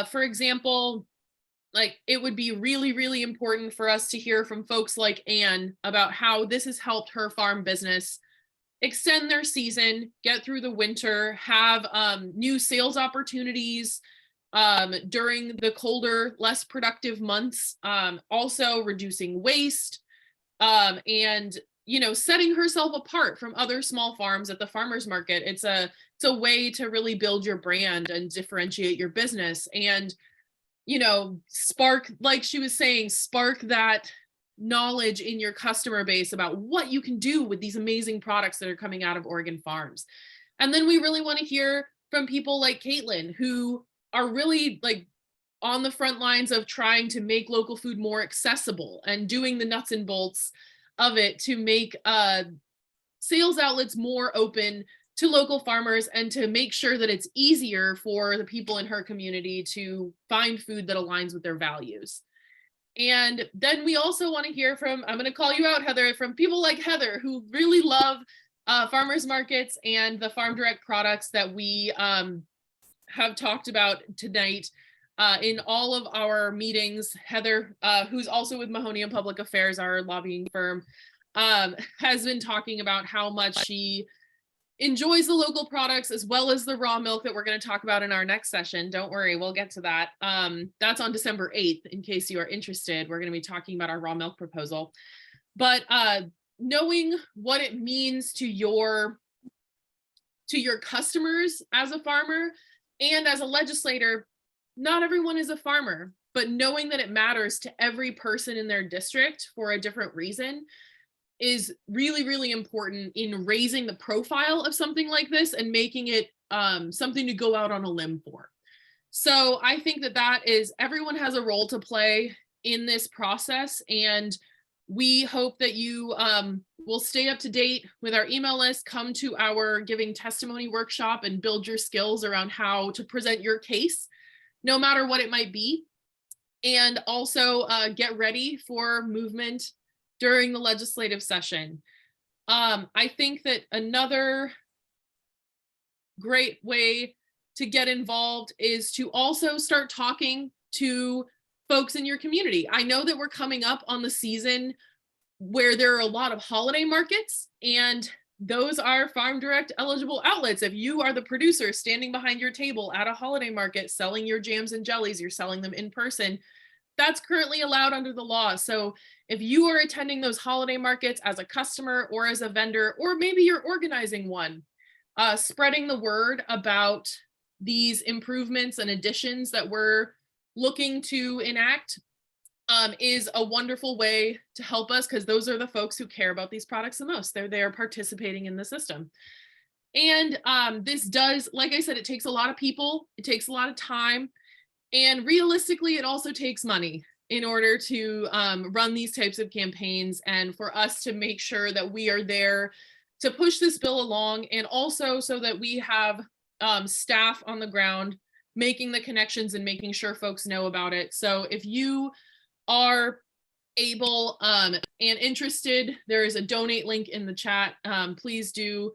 Speaker 2: For example, like it would be really, really important for us to hear from folks like Anne about how this has helped her farm business extend their season, get through the winter, have new sales opportunities during the colder, less productive months, also reducing waste, and setting herself apart from other small farms at the farmers market. It's a way to really build your brand and differentiate your business and spark, like she was saying, spark that knowledge in your customer base about what you can do with these amazing products that are coming out of Oregon farms. And then we really want to hear from people like Caitlin, who are really like on the front lines of trying to make local food more accessible and doing the nuts and bolts of it to make sales outlets more open to local farmers and to make sure that it's easier for the people in her community to find food that aligns with their values. And then we also want to hear from, I'm going to call you out, Heather, from people like Heather who really love farmers markets and the Farm Direct products that we have talked about tonight in all of our meetings. Heather, who's also with Mahoney and Public Affairs, our lobbying firm, has been talking about how much she enjoys the local products as well as the raw milk that we're going to talk about in our next session. Don't worry, we'll get to that. That's on December 8th, in case you are interested. We're going to be talking about our raw milk proposal. But knowing what it means to your customers as a farmer and as a legislator, not everyone is a farmer, but knowing that it matters to every person in their district for a different reason is really, really important in raising the profile of something like this and making it something to go out on a limb for. So I think that is, everyone has a role to play in this process. And we hope that you will stay up to date with our email list, come to our giving testimony workshop and build your skills around how to present your case, no matter what it might be. And also get ready for movement during the legislative session. I think that another great way to get involved is to also start talking to folks in your community. I know that we're coming up on the season where there are a lot of holiday markets, and those are Farm Direct eligible outlets. If you are the producer standing behind your table at a holiday market selling your jams and jellies, you're selling them in person, that's currently allowed under the law. So if you are attending those holiday markets as a customer or as a vendor, or maybe you're organizing one, spreading the word about these improvements and additions that we're looking to enact is a wonderful way to help us, because those are the folks who care about these products the most. They're there participating in the system. And this does, like I said, it takes a lot of people, it takes a lot of time, and realistically, it also takes money in order to run these types of campaigns and for us to make sure that we are there to push this bill along, and also so that we have staff on the ground making the connections and making sure folks know about it. So if you are able and interested, there is a donate link in the chat. Please do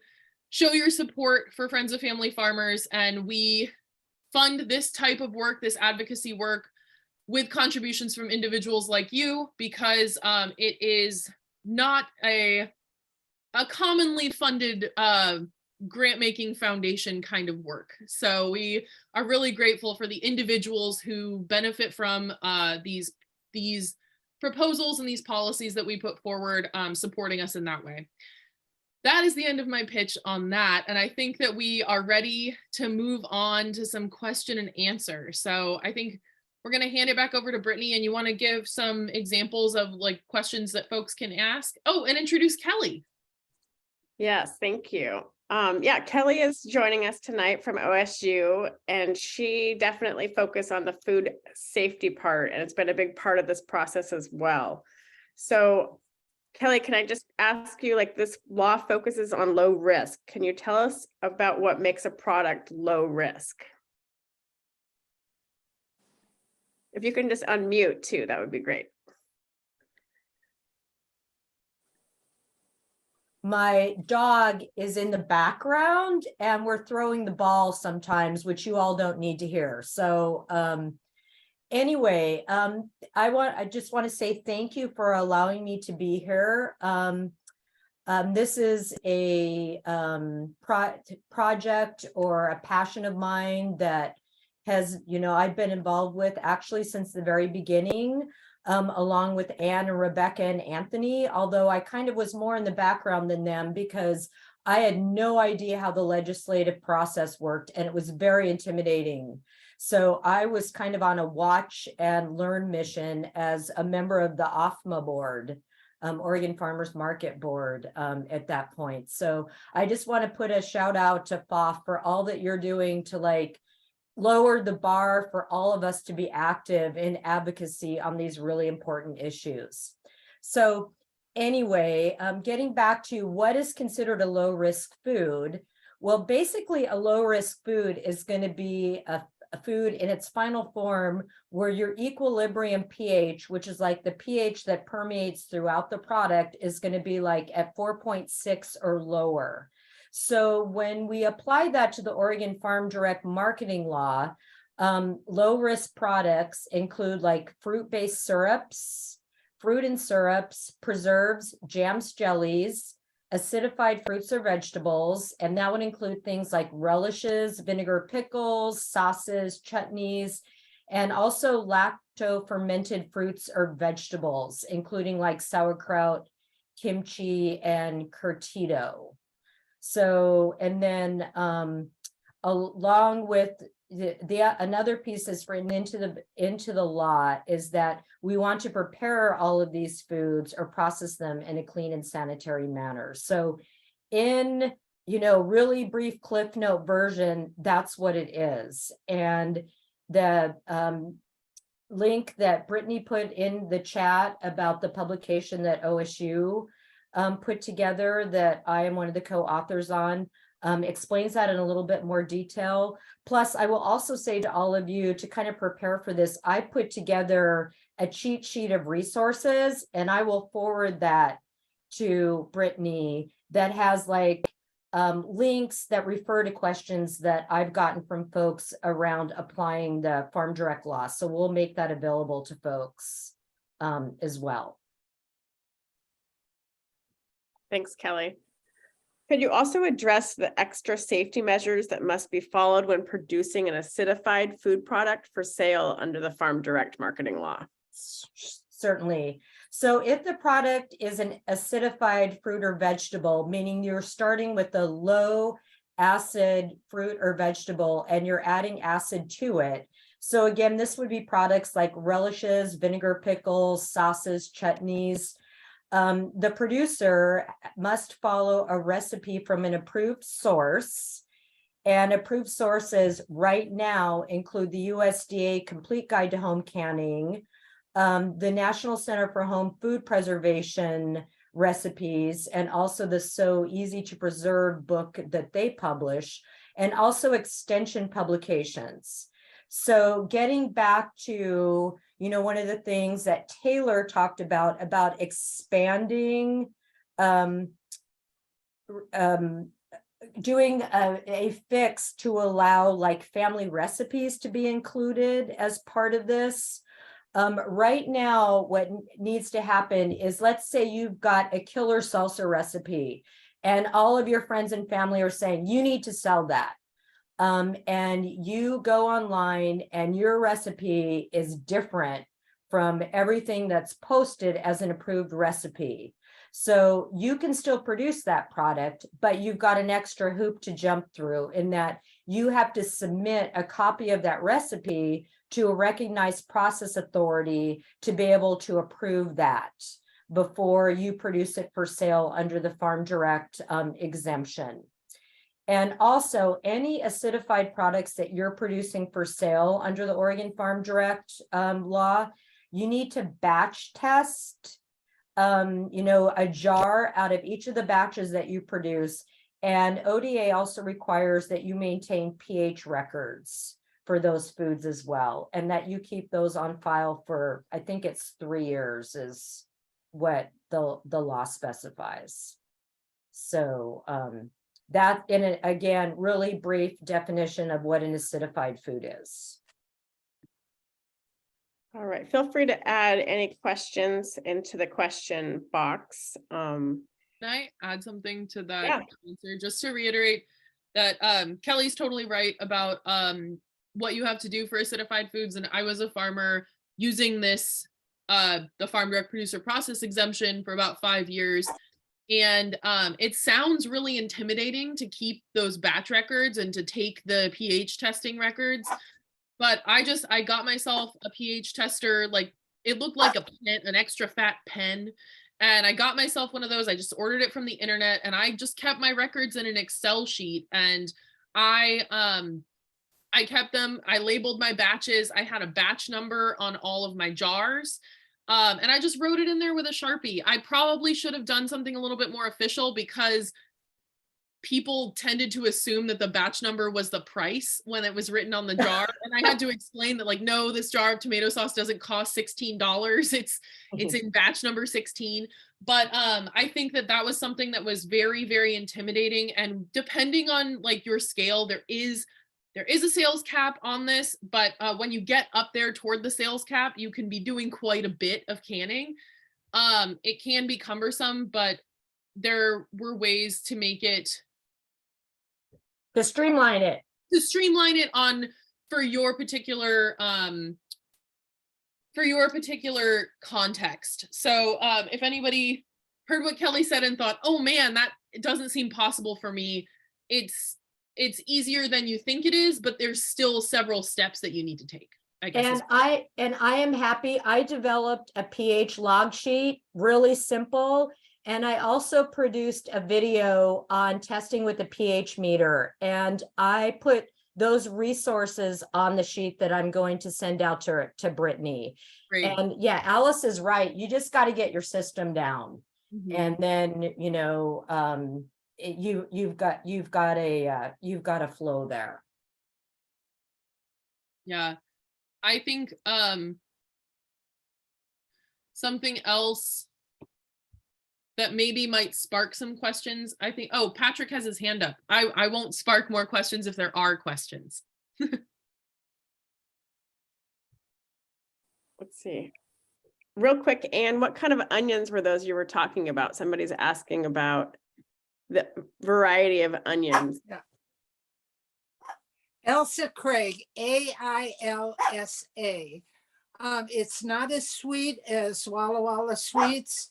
Speaker 2: show your support for Friends of Family Farmers, and we fund this type of work, this advocacy work, with contributions from individuals like you, because it is not a commonly funded grant-making foundation kind of work. So we are really grateful for the individuals who benefit from these proposals and these policies that we put forward, supporting us in that way. That is the end of my pitch on that. And I think that we are ready to move on to some question and answer. So I think we're going to hand it back over to Brittany, and you want to give some examples of like questions that folks can ask. Oh, and introduce Kelly.
Speaker 1: Yes, thank you. Yeah, Kelly is joining us tonight from OSU, and she definitely focused on the food safety part, and it's been a big part of this process as well. So Kelly, can I just ask you, like, this law focuses on low risk. Can you tell us about what makes a product low risk? If you can just unmute too, that would be great.
Speaker 3: my dog is in the background and we're throwing the ball sometimes, which you all don't need to hear. So anyway, I just want to say thank you for allowing me to be here. This is a project or a passion of mine that has, I've been involved with actually since the very beginning, along with Anne and Rebecca and Anthony, although I kind of was more in the background than them because I had no idea how the legislative process worked and it was very intimidating. So I was kind of on a watch and learn mission as a member of the OFMA board. Oregon Farmers Market Board at that point. So I just want to put a shout out to FOF for all that you're doing to like lower the bar for all of us to be active in advocacy on these really important issues. So anyway, getting back to what is considered a low risk food. Well, basically a low risk food is going to be a food in its final form where your equilibrium pH, which is like the pH that permeates throughout the product, is going to be like at 4.6 or lower. So when we apply that to the Oregon Farm Direct marketing law, low risk products include like fruit-based syrups, fruit and syrups, preserves, jams, jellies, acidified fruits or vegetables, and that would include things like relishes, vinegar pickles, sauces, chutneys, and also lacto-fermented fruits or vegetables, including like sauerkraut, kimchi, and curtido. So, and then along with another piece that's written into the law is that we want to prepare all of these foods or process them in a clean and sanitary manner. So in, really brief Cliff Note version, that's what it is. And the link that Brittany put in the chat about the publication that OSU put together that I am one of the co-authors on, explains that in a little bit more detail. Plus, I will also say to all of you to kind of prepare for this, I put together a cheat sheet of resources and I will forward that to Brittany that has like links that refer to questions that I've gotten from folks around applying the Farm Direct law. So we'll make that available to folks as well.
Speaker 1: Thanks, Kelly. Could you also address the extra safety measures that must be followed when producing an acidified food product for sale under the Farm Direct marketing law?
Speaker 3: Certainly. So if the product is an acidified fruit or vegetable, meaning you're starting with a low acid fruit or vegetable and you're adding acid to it. So again, this would be products like relishes, vinegar pickles, sauces, chutneys. The producer must follow a recipe from an approved source, and approved sources right now include the USDA Complete Guide to Home Canning, the National Center for Home Food Preservation recipes, and also the So Easy to Preserve book that they publish, and also extension publications. So getting back to, one of the things that Taylor talked about expanding, doing a fix to allow like family recipes to be included as part of this. Right now, what needs to happen is, let's say you've got a killer salsa recipe and all of your friends and family are saying, you need to sell that. And you go online and your recipe is different from everything that's posted as an approved recipe. So you can still produce that product, but you've got an extra hoop to jump through in that you have to submit a copy of that recipe to a recognized process authority to be able to approve that before you produce it for sale under the Farm Direct exemption. And also any acidified products that you're producing for sale under the Oregon Farm Direct law, you need to batch test, a jar out of each of the batches that you produce. And ODA also requires that you maintain pH records for those foods as well, and that you keep those on file for, I think it's 3 years is what the law specifies. So that, in it, again, really brief definition of what an acidified food is.
Speaker 1: All right, feel free to add any questions into the question box.
Speaker 2: Can I add something to that
Speaker 1: Yeah.
Speaker 2: answer? Just to reiterate that Kelly's totally right about what you have to do for acidified foods. And I was a farmer using this, the farm direct producer process exemption for about 5 years. And it sounds really intimidating to keep those batch records and to take the pH testing records. But I got myself a pH tester, like it looked like a pen, an extra fat pen. And I got myself one of those. I just ordered it from the internet and I just kept my records in an Excel sheet. And I kept them, I labeled my batches. I had a batch number on all of my jars. And I just wrote it in there with a Sharpie. I probably should have done something a little bit more official because people tended to assume that the batch number was the price when it was written on the jar. And I had to explain that, like, no, this jar of tomato sauce doesn't cost $16. It's in batch number 16. But I think that was something that was very, very intimidating. And depending on like your scale, there is a sales cap on this, but when you get up there toward the sales cap, you can be doing quite a bit of canning. It can be cumbersome, but there were ways to make it,
Speaker 3: To streamline it.
Speaker 2: for your particular context. So if anybody heard what Kelly said and thought, oh man, that it doesn't seem possible for me, it's easier than you think it is, but there's still several steps that you need to take, I guess.
Speaker 3: And I am happy. I developed a pH log sheet, really simple. And I also produced a video on testing with the pH meter. And I put those resources on the sheet that I'm going to send out to Brittany.
Speaker 2: Great.
Speaker 3: And yeah, Alice is right. You just got to get your system down.
Speaker 2: Mhm.
Speaker 3: And then, you know, you've got a flow there.
Speaker 2: Yeah. I think something else that maybe might spark some questions. I think, oh, Patrick has his hand up. I won't spark more questions if there are questions.
Speaker 1: Let's see. Real quick, Anne, what kind of onions were those you were talking about? Somebody's asking about the variety of onions.
Speaker 4: Elsa Craig, AILSA. It's not as sweet as Walla Walla Sweets,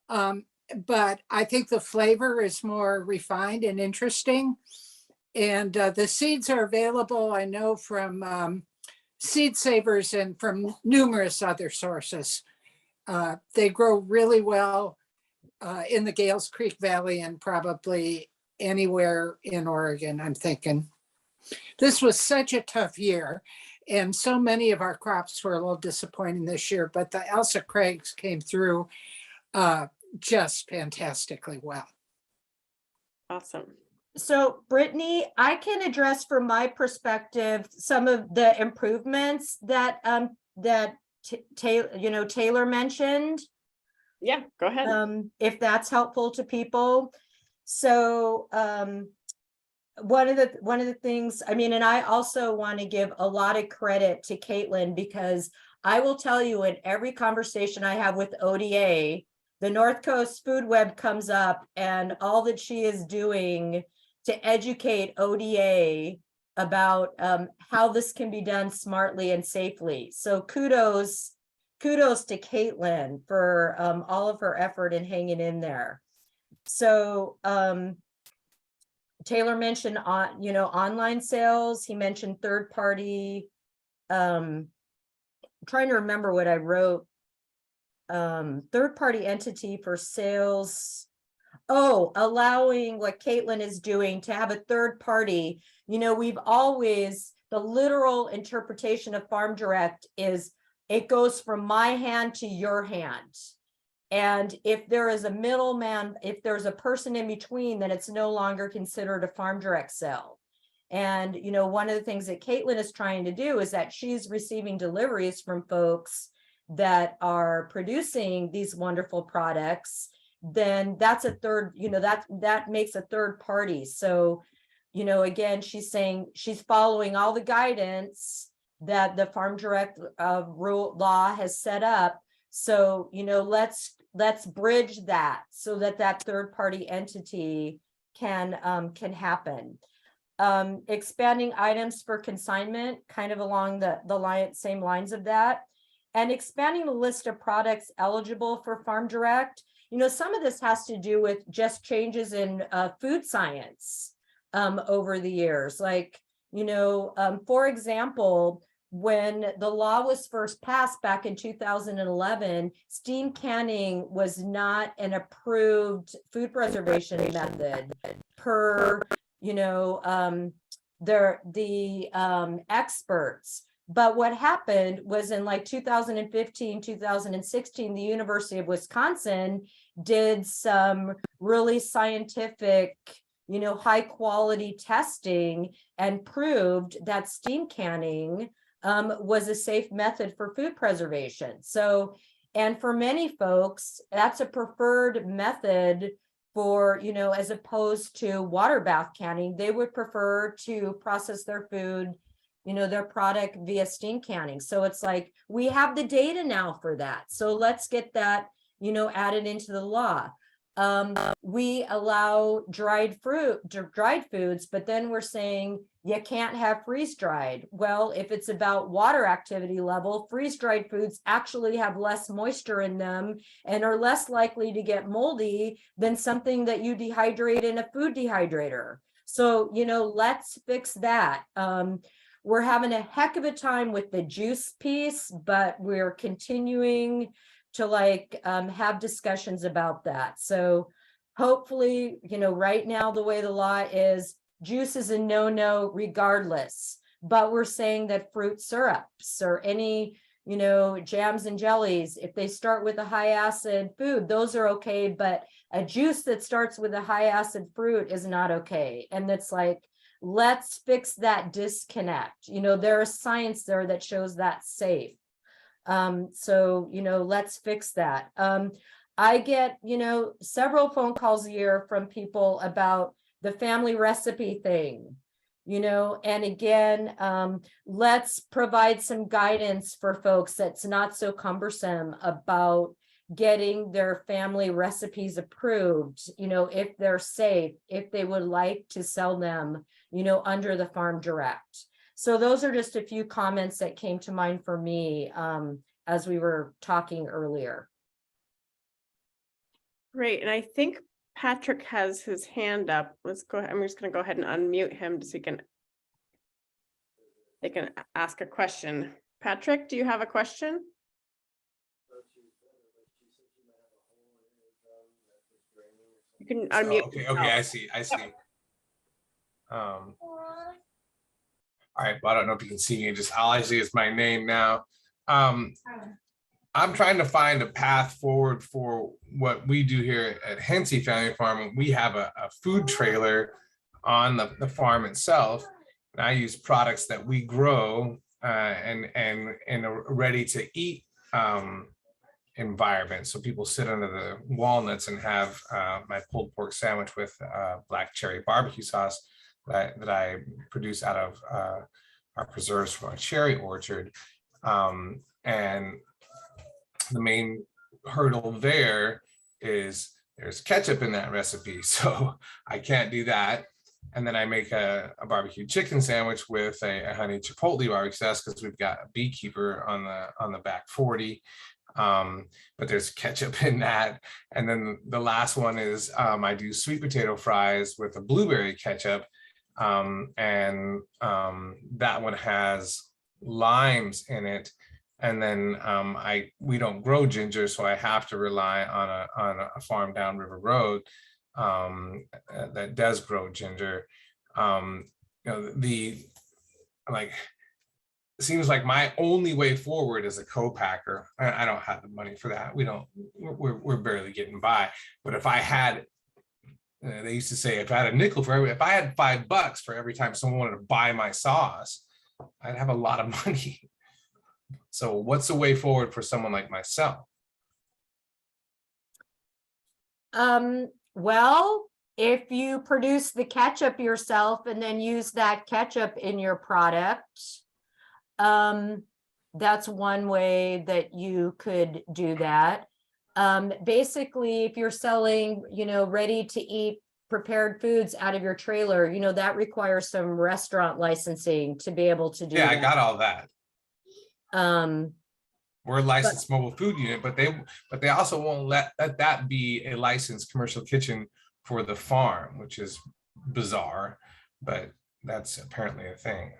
Speaker 4: but I think the flavor is more refined and interesting. And the seeds are available, I know, from Seed Savers and from numerous other sources. They grow really well in the Gales Creek Valley and probably anywhere in Oregon, I'm thinking. This was such a tough year, and so many of our crops were a little disappointing this year, but the Elsa Craigs came through just fantastically well.
Speaker 1: Awesome.
Speaker 3: So Brittany, I can address from my perspective some of the improvements that Taylor mentioned.
Speaker 1: Yeah, go ahead.
Speaker 3: If that's helpful to people. So one of the things, I mean, and I also want to give a lot of credit to Caitlin, because I will tell you, in every conversation I have with ODA, the North Coast Food Web comes up, and all that she is doing to educate ODA about how this can be done smartly and safely. So kudos to Caitlin for all of her effort in hanging in there. So Taylor mentioned online sales. He mentioned third party. I'm trying to remember what I wrote. Third party entity for sales. Oh, allowing what Caitlin is doing to have a third party. We've always, the literal interpretation of Farm Direct is it goes from my hand to your hand. And if there is a middleman, if there's a person in between, then it's no longer considered a Farm Direct sale. And, one of the things that Caitlin is trying to do is that she's receiving deliveries from folks that are producing these wonderful products. then that's a third, that makes a third party. So, again, she's saying she's following all the guidance that the Farm Direct rule law has set up. So, let's bridge that so that third party entity can happen. Expanding items for consignment, kind of along the same lines of that, and expanding the list of products eligible for Farm Direct. Some of this has to do with just changes in food science over the years. Like, for example, when the law was first passed back in 2011, steam canning was not an approved food preservation method per, the experts. But what happened was in like 2015, 2016, the University of Wisconsin did some really scientific, high quality testing and proved that steam canning was a safe method for food preservation. So, and for many folks, that's a preferred method for, as opposed to water bath canning. They would prefer to process their food, their product via steam canning. So it's like, we have the data now for that. So let's get that, added into the law. We allow dried foods, but then we're saying you can't have freeze dried. Well, if it's about water activity level, freeze dried foods actually have less moisture in them and are less likely to get moldy than something that you dehydrate in a food dehydrator. So, let's fix that. We're having a heck of a time with the juice piece, but we're continuing to have discussions about that. So hopefully, right now, the way the law is, juice is a no regardless, but we're saying that fruit syrups or any, jams and jellies, if they start with a high acid food, those are okay, but a juice that starts with a high acid fruit is not okay. And it's like, let's fix that disconnect. There is science there that shows that's safe. So, let's fix that. I get, several phone calls a year from people about the family recipe thing, and again, let's provide some guidance for folks that's not so cumbersome about getting their family recipes approved, if they're safe, if they would like to sell them, under the Farm Direct. So those are just a few comments that came to mind for me as we were talking earlier.
Speaker 1: Great, and I think Patrick has his hand up. Let's go. I'm just going to go ahead and unmute him so they can ask a question. Patrick, do you have a question? You can unmute.
Speaker 7: Okay, I see. All right, well, I don't know if you can see me. Just all I see is my name now. I'm trying to find a path forward for what we do here at Hensey Family Farm. We have a food trailer on the farm itself, and I use products that we grow and in a ready to eat environment. So people sit under the walnuts and have my pulled pork sandwich with black cherry barbecue sauce that I produce out of our preserves from a cherry orchard. And the main hurdle there is there's ketchup in that recipe, so I can't do that. And then I make a barbecue chicken sandwich with a honey chipotle barbecue sauce because we've got a beekeeper on the back 40. But there's ketchup in that. And then the last one is I do sweet potato fries with a blueberry ketchup. And that one has limes in it. And then we don't grow ginger, so I have to rely on a farm down River Road that does grow ginger. It seems like my only way forward is a co-packer. I don't have the money for that. We're barely getting by. But if I had, they used to say, if I had a nickel if I had $5 for every time someone wanted to buy my sauce, I'd have a lot of money. So what's the way forward for someone like myself?
Speaker 3: Well, if you produce the ketchup yourself and then use that ketchup in your product, that's one way that you could do that. Basically, if you're selling, ready to eat prepared foods out of your trailer, that requires some restaurant licensing to be able to do
Speaker 7: Yeah, I
Speaker 3: that.
Speaker 7: got all that.
Speaker 3: Um,
Speaker 7: We're a licensed mobile food unit, but they also won't let that be a licensed commercial kitchen for the farm, which is bizarre, but that's apparently a thing.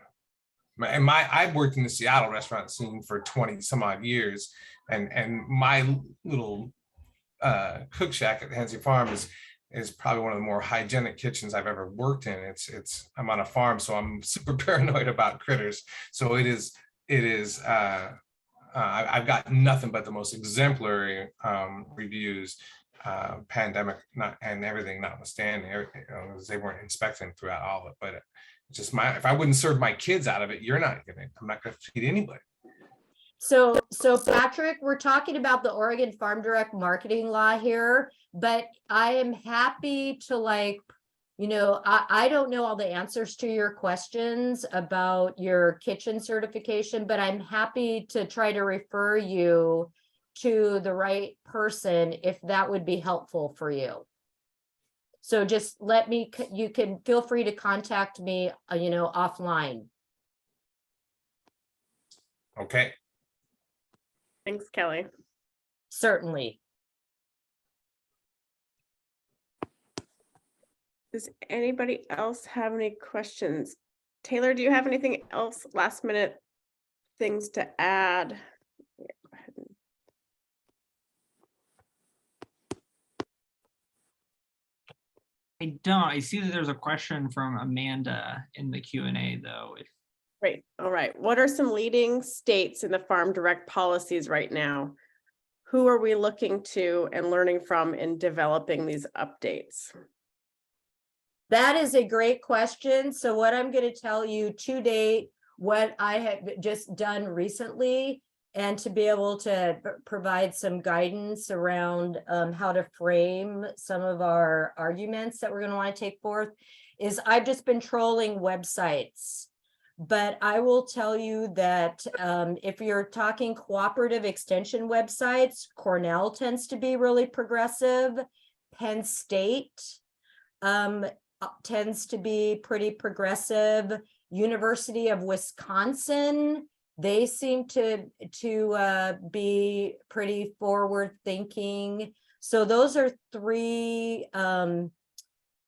Speaker 7: I've worked in the Seattle restaurant scene for 20 some odd years, and my little cook shack at Hensley Farm is probably one of the more hygienic kitchens I've ever worked in. I'm on a farm, so I'm super paranoid about critters. So it is I've got nothing but the most exemplary reviews, pandemic and everything notwithstanding. They weren't inspecting throughout all of it, but just if I wouldn't serve my kids out of it, I'm not gonna feed anybody.
Speaker 3: So Patrick, we're talking about the Oregon Farm Direct marketing law here, but I am happy to I don't know all the answers to your questions about your kitchen certification, but I'm happy to try to refer you to the right person if that would be helpful for you. So just you can feel free to contact me, offline.
Speaker 7: Okay.
Speaker 1: Thanks, Kelly.
Speaker 3: Certainly.
Speaker 1: Does anybody else have any questions? Taylor, do you have anything else, last minute things to add? Yeah, go ahead.
Speaker 5: I don't. I see that there's a question from Amanda in the Q&A though.
Speaker 1: Great. All right. What are some leading states in the Farm Direct policies right now? Who are we looking to and learning from in developing these updates?
Speaker 3: That is a great question. So what I'm going to tell you to date, what I have just done recently, and to be able to provide some guidance around how to frame some of our arguments that we're going to want to take forth, is I've just been trolling websites. But I will tell you that if you're talking cooperative extension websites, Cornell tends to be really progressive. Penn State tends to be pretty progressive. University of Wisconsin, they seem to be pretty forward thinking. So those are three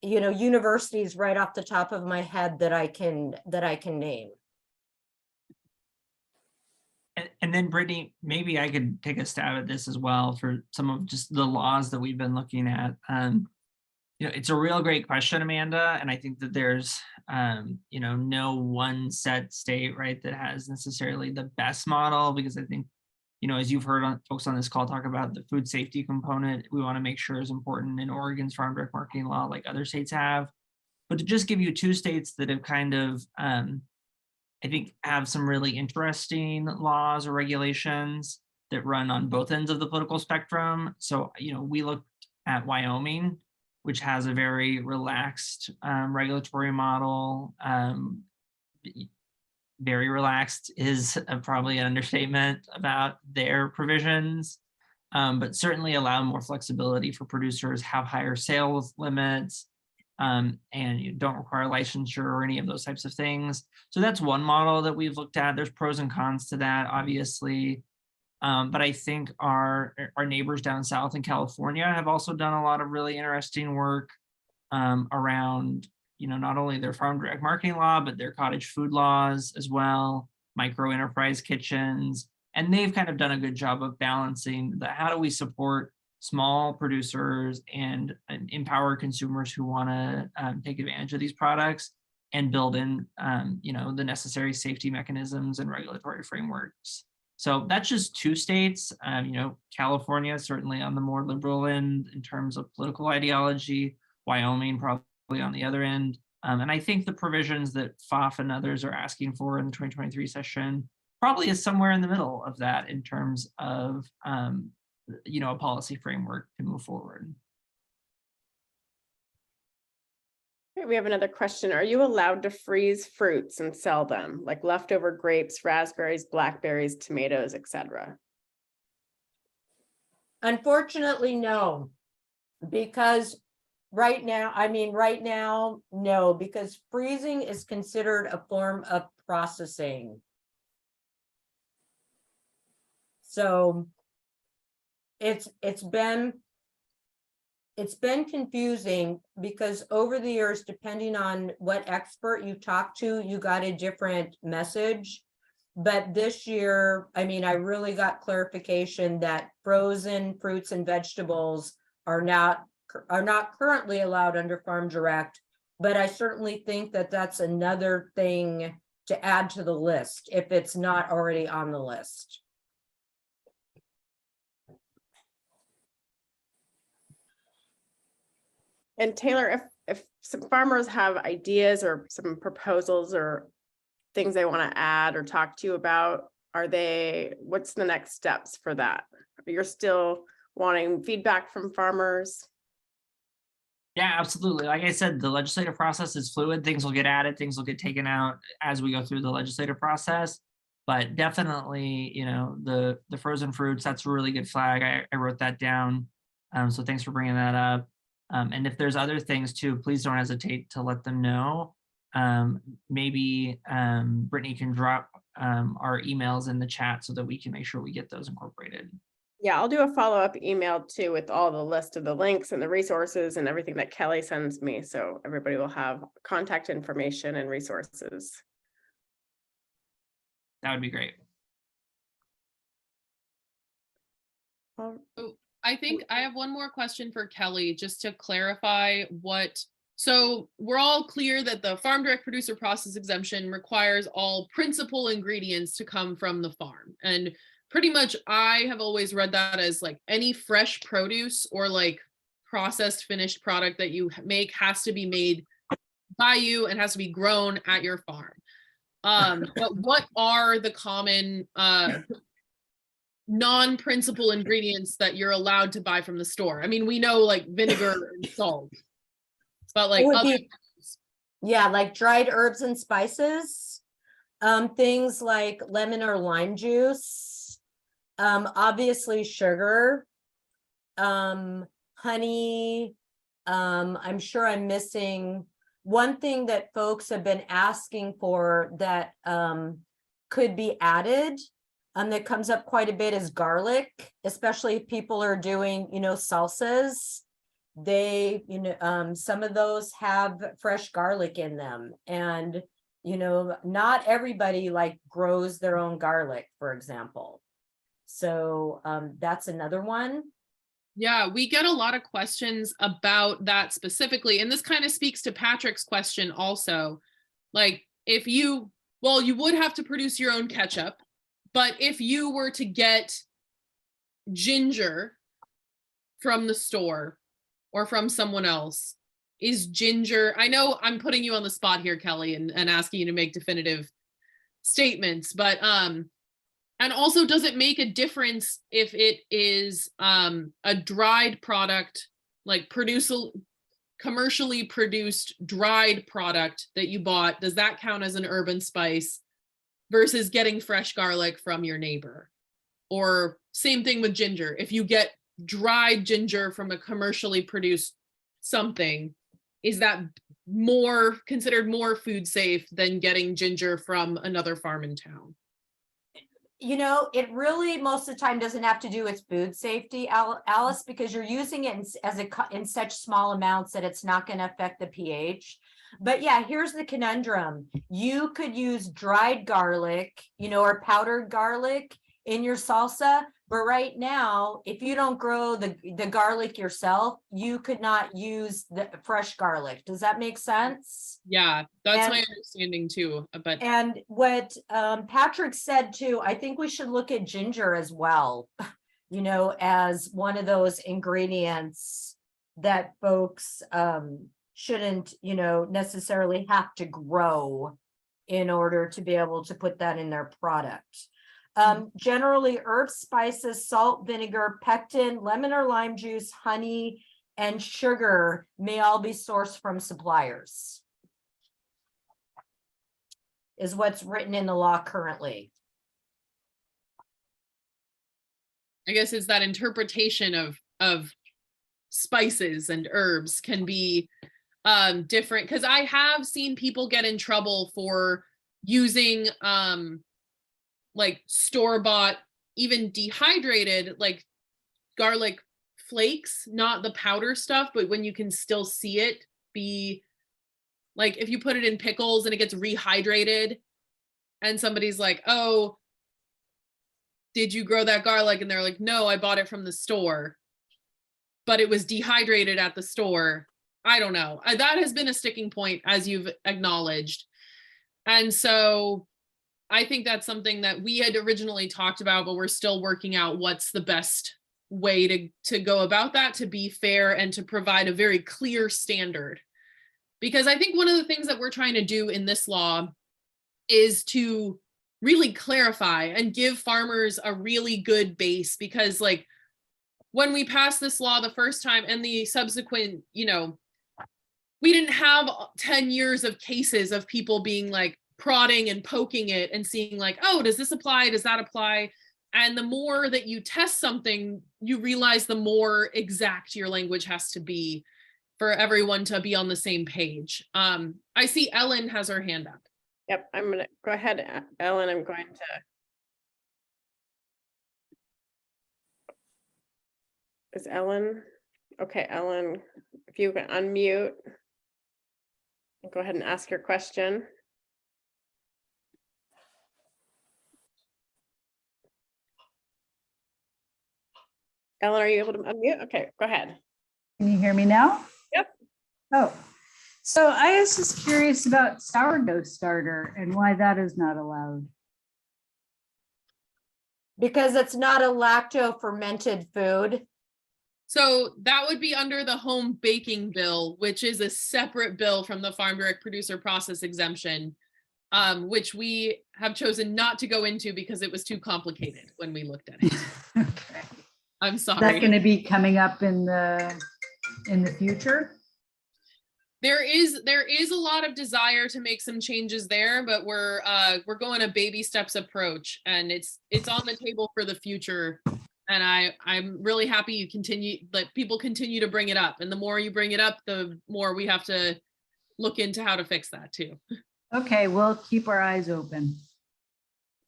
Speaker 3: universities right off the top of my head that I can name.
Speaker 5: And then Brittany, maybe I could take a stab at this as well for some of just the laws that we've been looking at. It's a real great question, Amanda, and I think that there's no one set state, right, that has necessarily the best model, because I think, as you've heard folks on this call talk about the food safety component, we want to make sure is important in Oregon's farm direct marketing law, like other states have. But to just give you two states that have kind of, I think, have some really interesting laws or regulations that run on both ends of the political spectrum. So, we looked at Wyoming, which has a very relaxed regulatory model. Very relaxed is probably an understatement about their provisions, but certainly allow more flexibility for producers, have higher sales limits, and you don't require licensure or any of those types of things. So that's one model that we've looked at. There's pros and cons to that, obviously. But I think our neighbors down south in California have also done a lot of really interesting work around, not only their farm direct marketing law, but their cottage food laws as well, micro enterprise kitchens. And they've kind of done a good job of balancing how do we support small producers and empower consumers who want to take advantage of these products and build in, the necessary safety mechanisms and regulatory frameworks. So that's just two states. California certainly on the more liberal end in terms of political ideology, Wyoming probably on the other end. And I think the provisions that FOF and others are asking for in the 2023 session probably is somewhere in the middle of that in terms of, a policy framework to move forward.
Speaker 1: Okay, we have another question. Are you allowed to freeze fruits and sell them, like leftover grapes, raspberries, blackberries, tomatoes, etc.?
Speaker 3: Unfortunately, no, because right now, no, because freezing is considered a form of processing. So it's been confusing because over the years, depending on what expert you talk to, you got a different message. But this year, I really got clarification that frozen fruits and vegetables are not currently allowed under Farm Direct. But I certainly think that that's another thing to add to the list if it's not already on the list.
Speaker 1: And Taylor, if some farmers have ideas or some proposals or things they want to add or talk to you about, what's the next steps for that? You're still wanting feedback from farmers?
Speaker 5: Yeah, absolutely. Like I said, the legislative process is fluid. Things will get added, things will get taken out as we go through the legislative process. But definitely, the frozen fruits, that's a really good flag. I wrote that down. So thanks for bringing that up. And if there's other things too, please don't hesitate to let them know. Maybe Brittany can drop our emails in the chat so that we can make sure we get those incorporated.
Speaker 1: Yeah, I'll do a follow-up email too with all the list of the links and the resources and everything that Kelly sends me. So everybody will have contact information and resources.
Speaker 5: That would be great.
Speaker 2: I think I have one more question for Kelly, just to clarify so we're all clear that the Farm Direct Producer Process Exemption requires all principal ingredients to come from the farm. And pretty much I have always read that as like any fresh produce or like processed finished product that you make has to be made by you and has to be grown at your farm. But what are the common non-principal ingredients that you're allowed to buy from the store? I mean, we know like vinegar and salt, but like
Speaker 3: like dried herbs and spices, things like lemon or lime juice, obviously sugar, honey. I'm sure I'm missing one thing that folks have been asking for that could be added. That comes up quite a bit is garlic, especially if people are doing, salsas. They, some of those have fresh garlic in them. And, not everybody like grows their own garlic, for example. So that's another one.
Speaker 2: Yeah, we get a lot of questions about that specifically. And this kind of speaks to Patrick's question also. Like you would have to produce your own ketchup. But if you were to get ginger from the store or from someone else, is ginger, I know I'm putting you on the spot here, Kelly, and asking you to make definitive statements, but and also, does it make a difference if it is a dried product, like commercially produced dried product that you bought? Does that count as an herb and spice versus getting fresh garlic from your neighbor? Or same thing with ginger. If you get dried ginger from a commercially produced something, is that considered more food safe than getting ginger from another farm in town?
Speaker 3: It really most of the time doesn't have to do with food safety, Alice, because you're using it in such small amounts that it's not going to affect the pH. But yeah, here's the conundrum. You could use dried garlic, or powdered garlic in your salsa. But right now, if you don't grow the garlic yourself, you could not use the fresh garlic. Does that make sense?
Speaker 2: Yeah, that's my understanding too.
Speaker 3: And what Patrick said too, I think we should look at ginger as well, as one of those ingredients that folks shouldn't, necessarily have to grow in order to be able to put that in their product. Generally, herbs, spices, salt, vinegar, pectin, lemon or lime juice, honey, and sugar may all be sourced from suppliers. Is what's written in the law currently.
Speaker 2: I guess it's that interpretation of spices and herbs can be different, because I have seen people get in trouble for using like store-bought, even dehydrated, like garlic flakes, not the powder stuff, but when you can still see it be like, if you put it in pickles and it gets rehydrated and somebody's like, oh, did you grow that garlic? And they're like, no, I bought it from the store, but it was dehydrated at the store. I don't know. That has been a sticking point, as you've acknowledged. And so I think that's something that we had originally talked about, but we're still working out what's the best way to go about that, to be fair and to provide a very clear standard. Because I think one of the things that we're trying to do in this law is to really clarify and give farmers a really good base, because like when we passed this law the first time and the subsequent, you know, we didn't have 10 years of cases of people being like prodding and poking it and seeing like, oh, does this apply? Does that apply? And the more that you test something, you realize the more exact your language has to be for everyone to be on the same page. I see Ellen has her hand up.
Speaker 1: Yep, I'm gonna go ahead, Ellen. I'm going to. Is Ellen? Okay, Ellen, if you can unmute. Go ahead and ask your question. Ellen, are you able to unmute? Okay, go ahead.
Speaker 8: Can you hear me now?
Speaker 1: Yep.
Speaker 8: Oh, so I was just curious about sourdough starter and why that is not allowed.
Speaker 3: Because it's not a lacto fermented food.
Speaker 2: So that would be under the home baking bill, which is a separate bill from the farm direct producer process exemption, which we have chosen not to go into because it was too complicated when we looked at it.
Speaker 8: Okay.
Speaker 2: I'm
Speaker 8: Is that
Speaker 2: sorry.
Speaker 8: going to be coming up in the future?
Speaker 2: There is a lot of desire to make some changes there, but we're going a baby steps approach, and it's on the table for the future. And I'm really happy people continue to bring it up. And the more you bring it up, the more we have to look into how to fix that too.
Speaker 8: Okay, we'll keep our eyes open.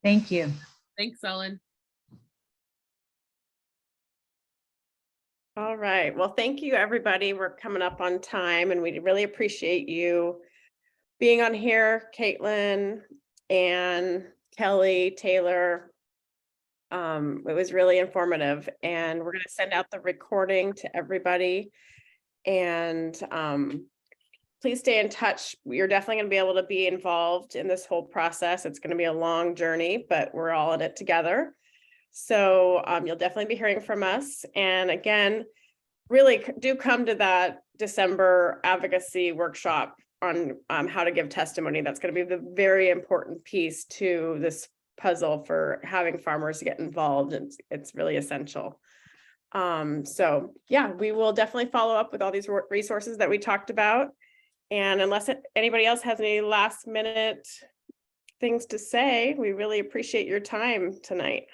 Speaker 8: Thank you.
Speaker 2: Thanks, Ellen.
Speaker 1: All right. Well, thank you, everybody. We're coming up on time, and we really appreciate you being on here, Caitlin, Ann, Kelly, Taylor. It was really informative, and we're going to send out the recording to everybody. And please stay in touch. You're definitely going to be able to be involved in this whole process. It's going to be a long journey, but we're all in it together. So you'll definitely be hearing from us. And again, really do come to that December advocacy workshop on how to give testimony. That's going to be the very important piece to this puzzle for having farmers get involved. And it's really essential. So yeah, we will definitely follow up with all these resources that we talked about. And unless anybody else has any last minute things to say, we really appreciate your time tonight.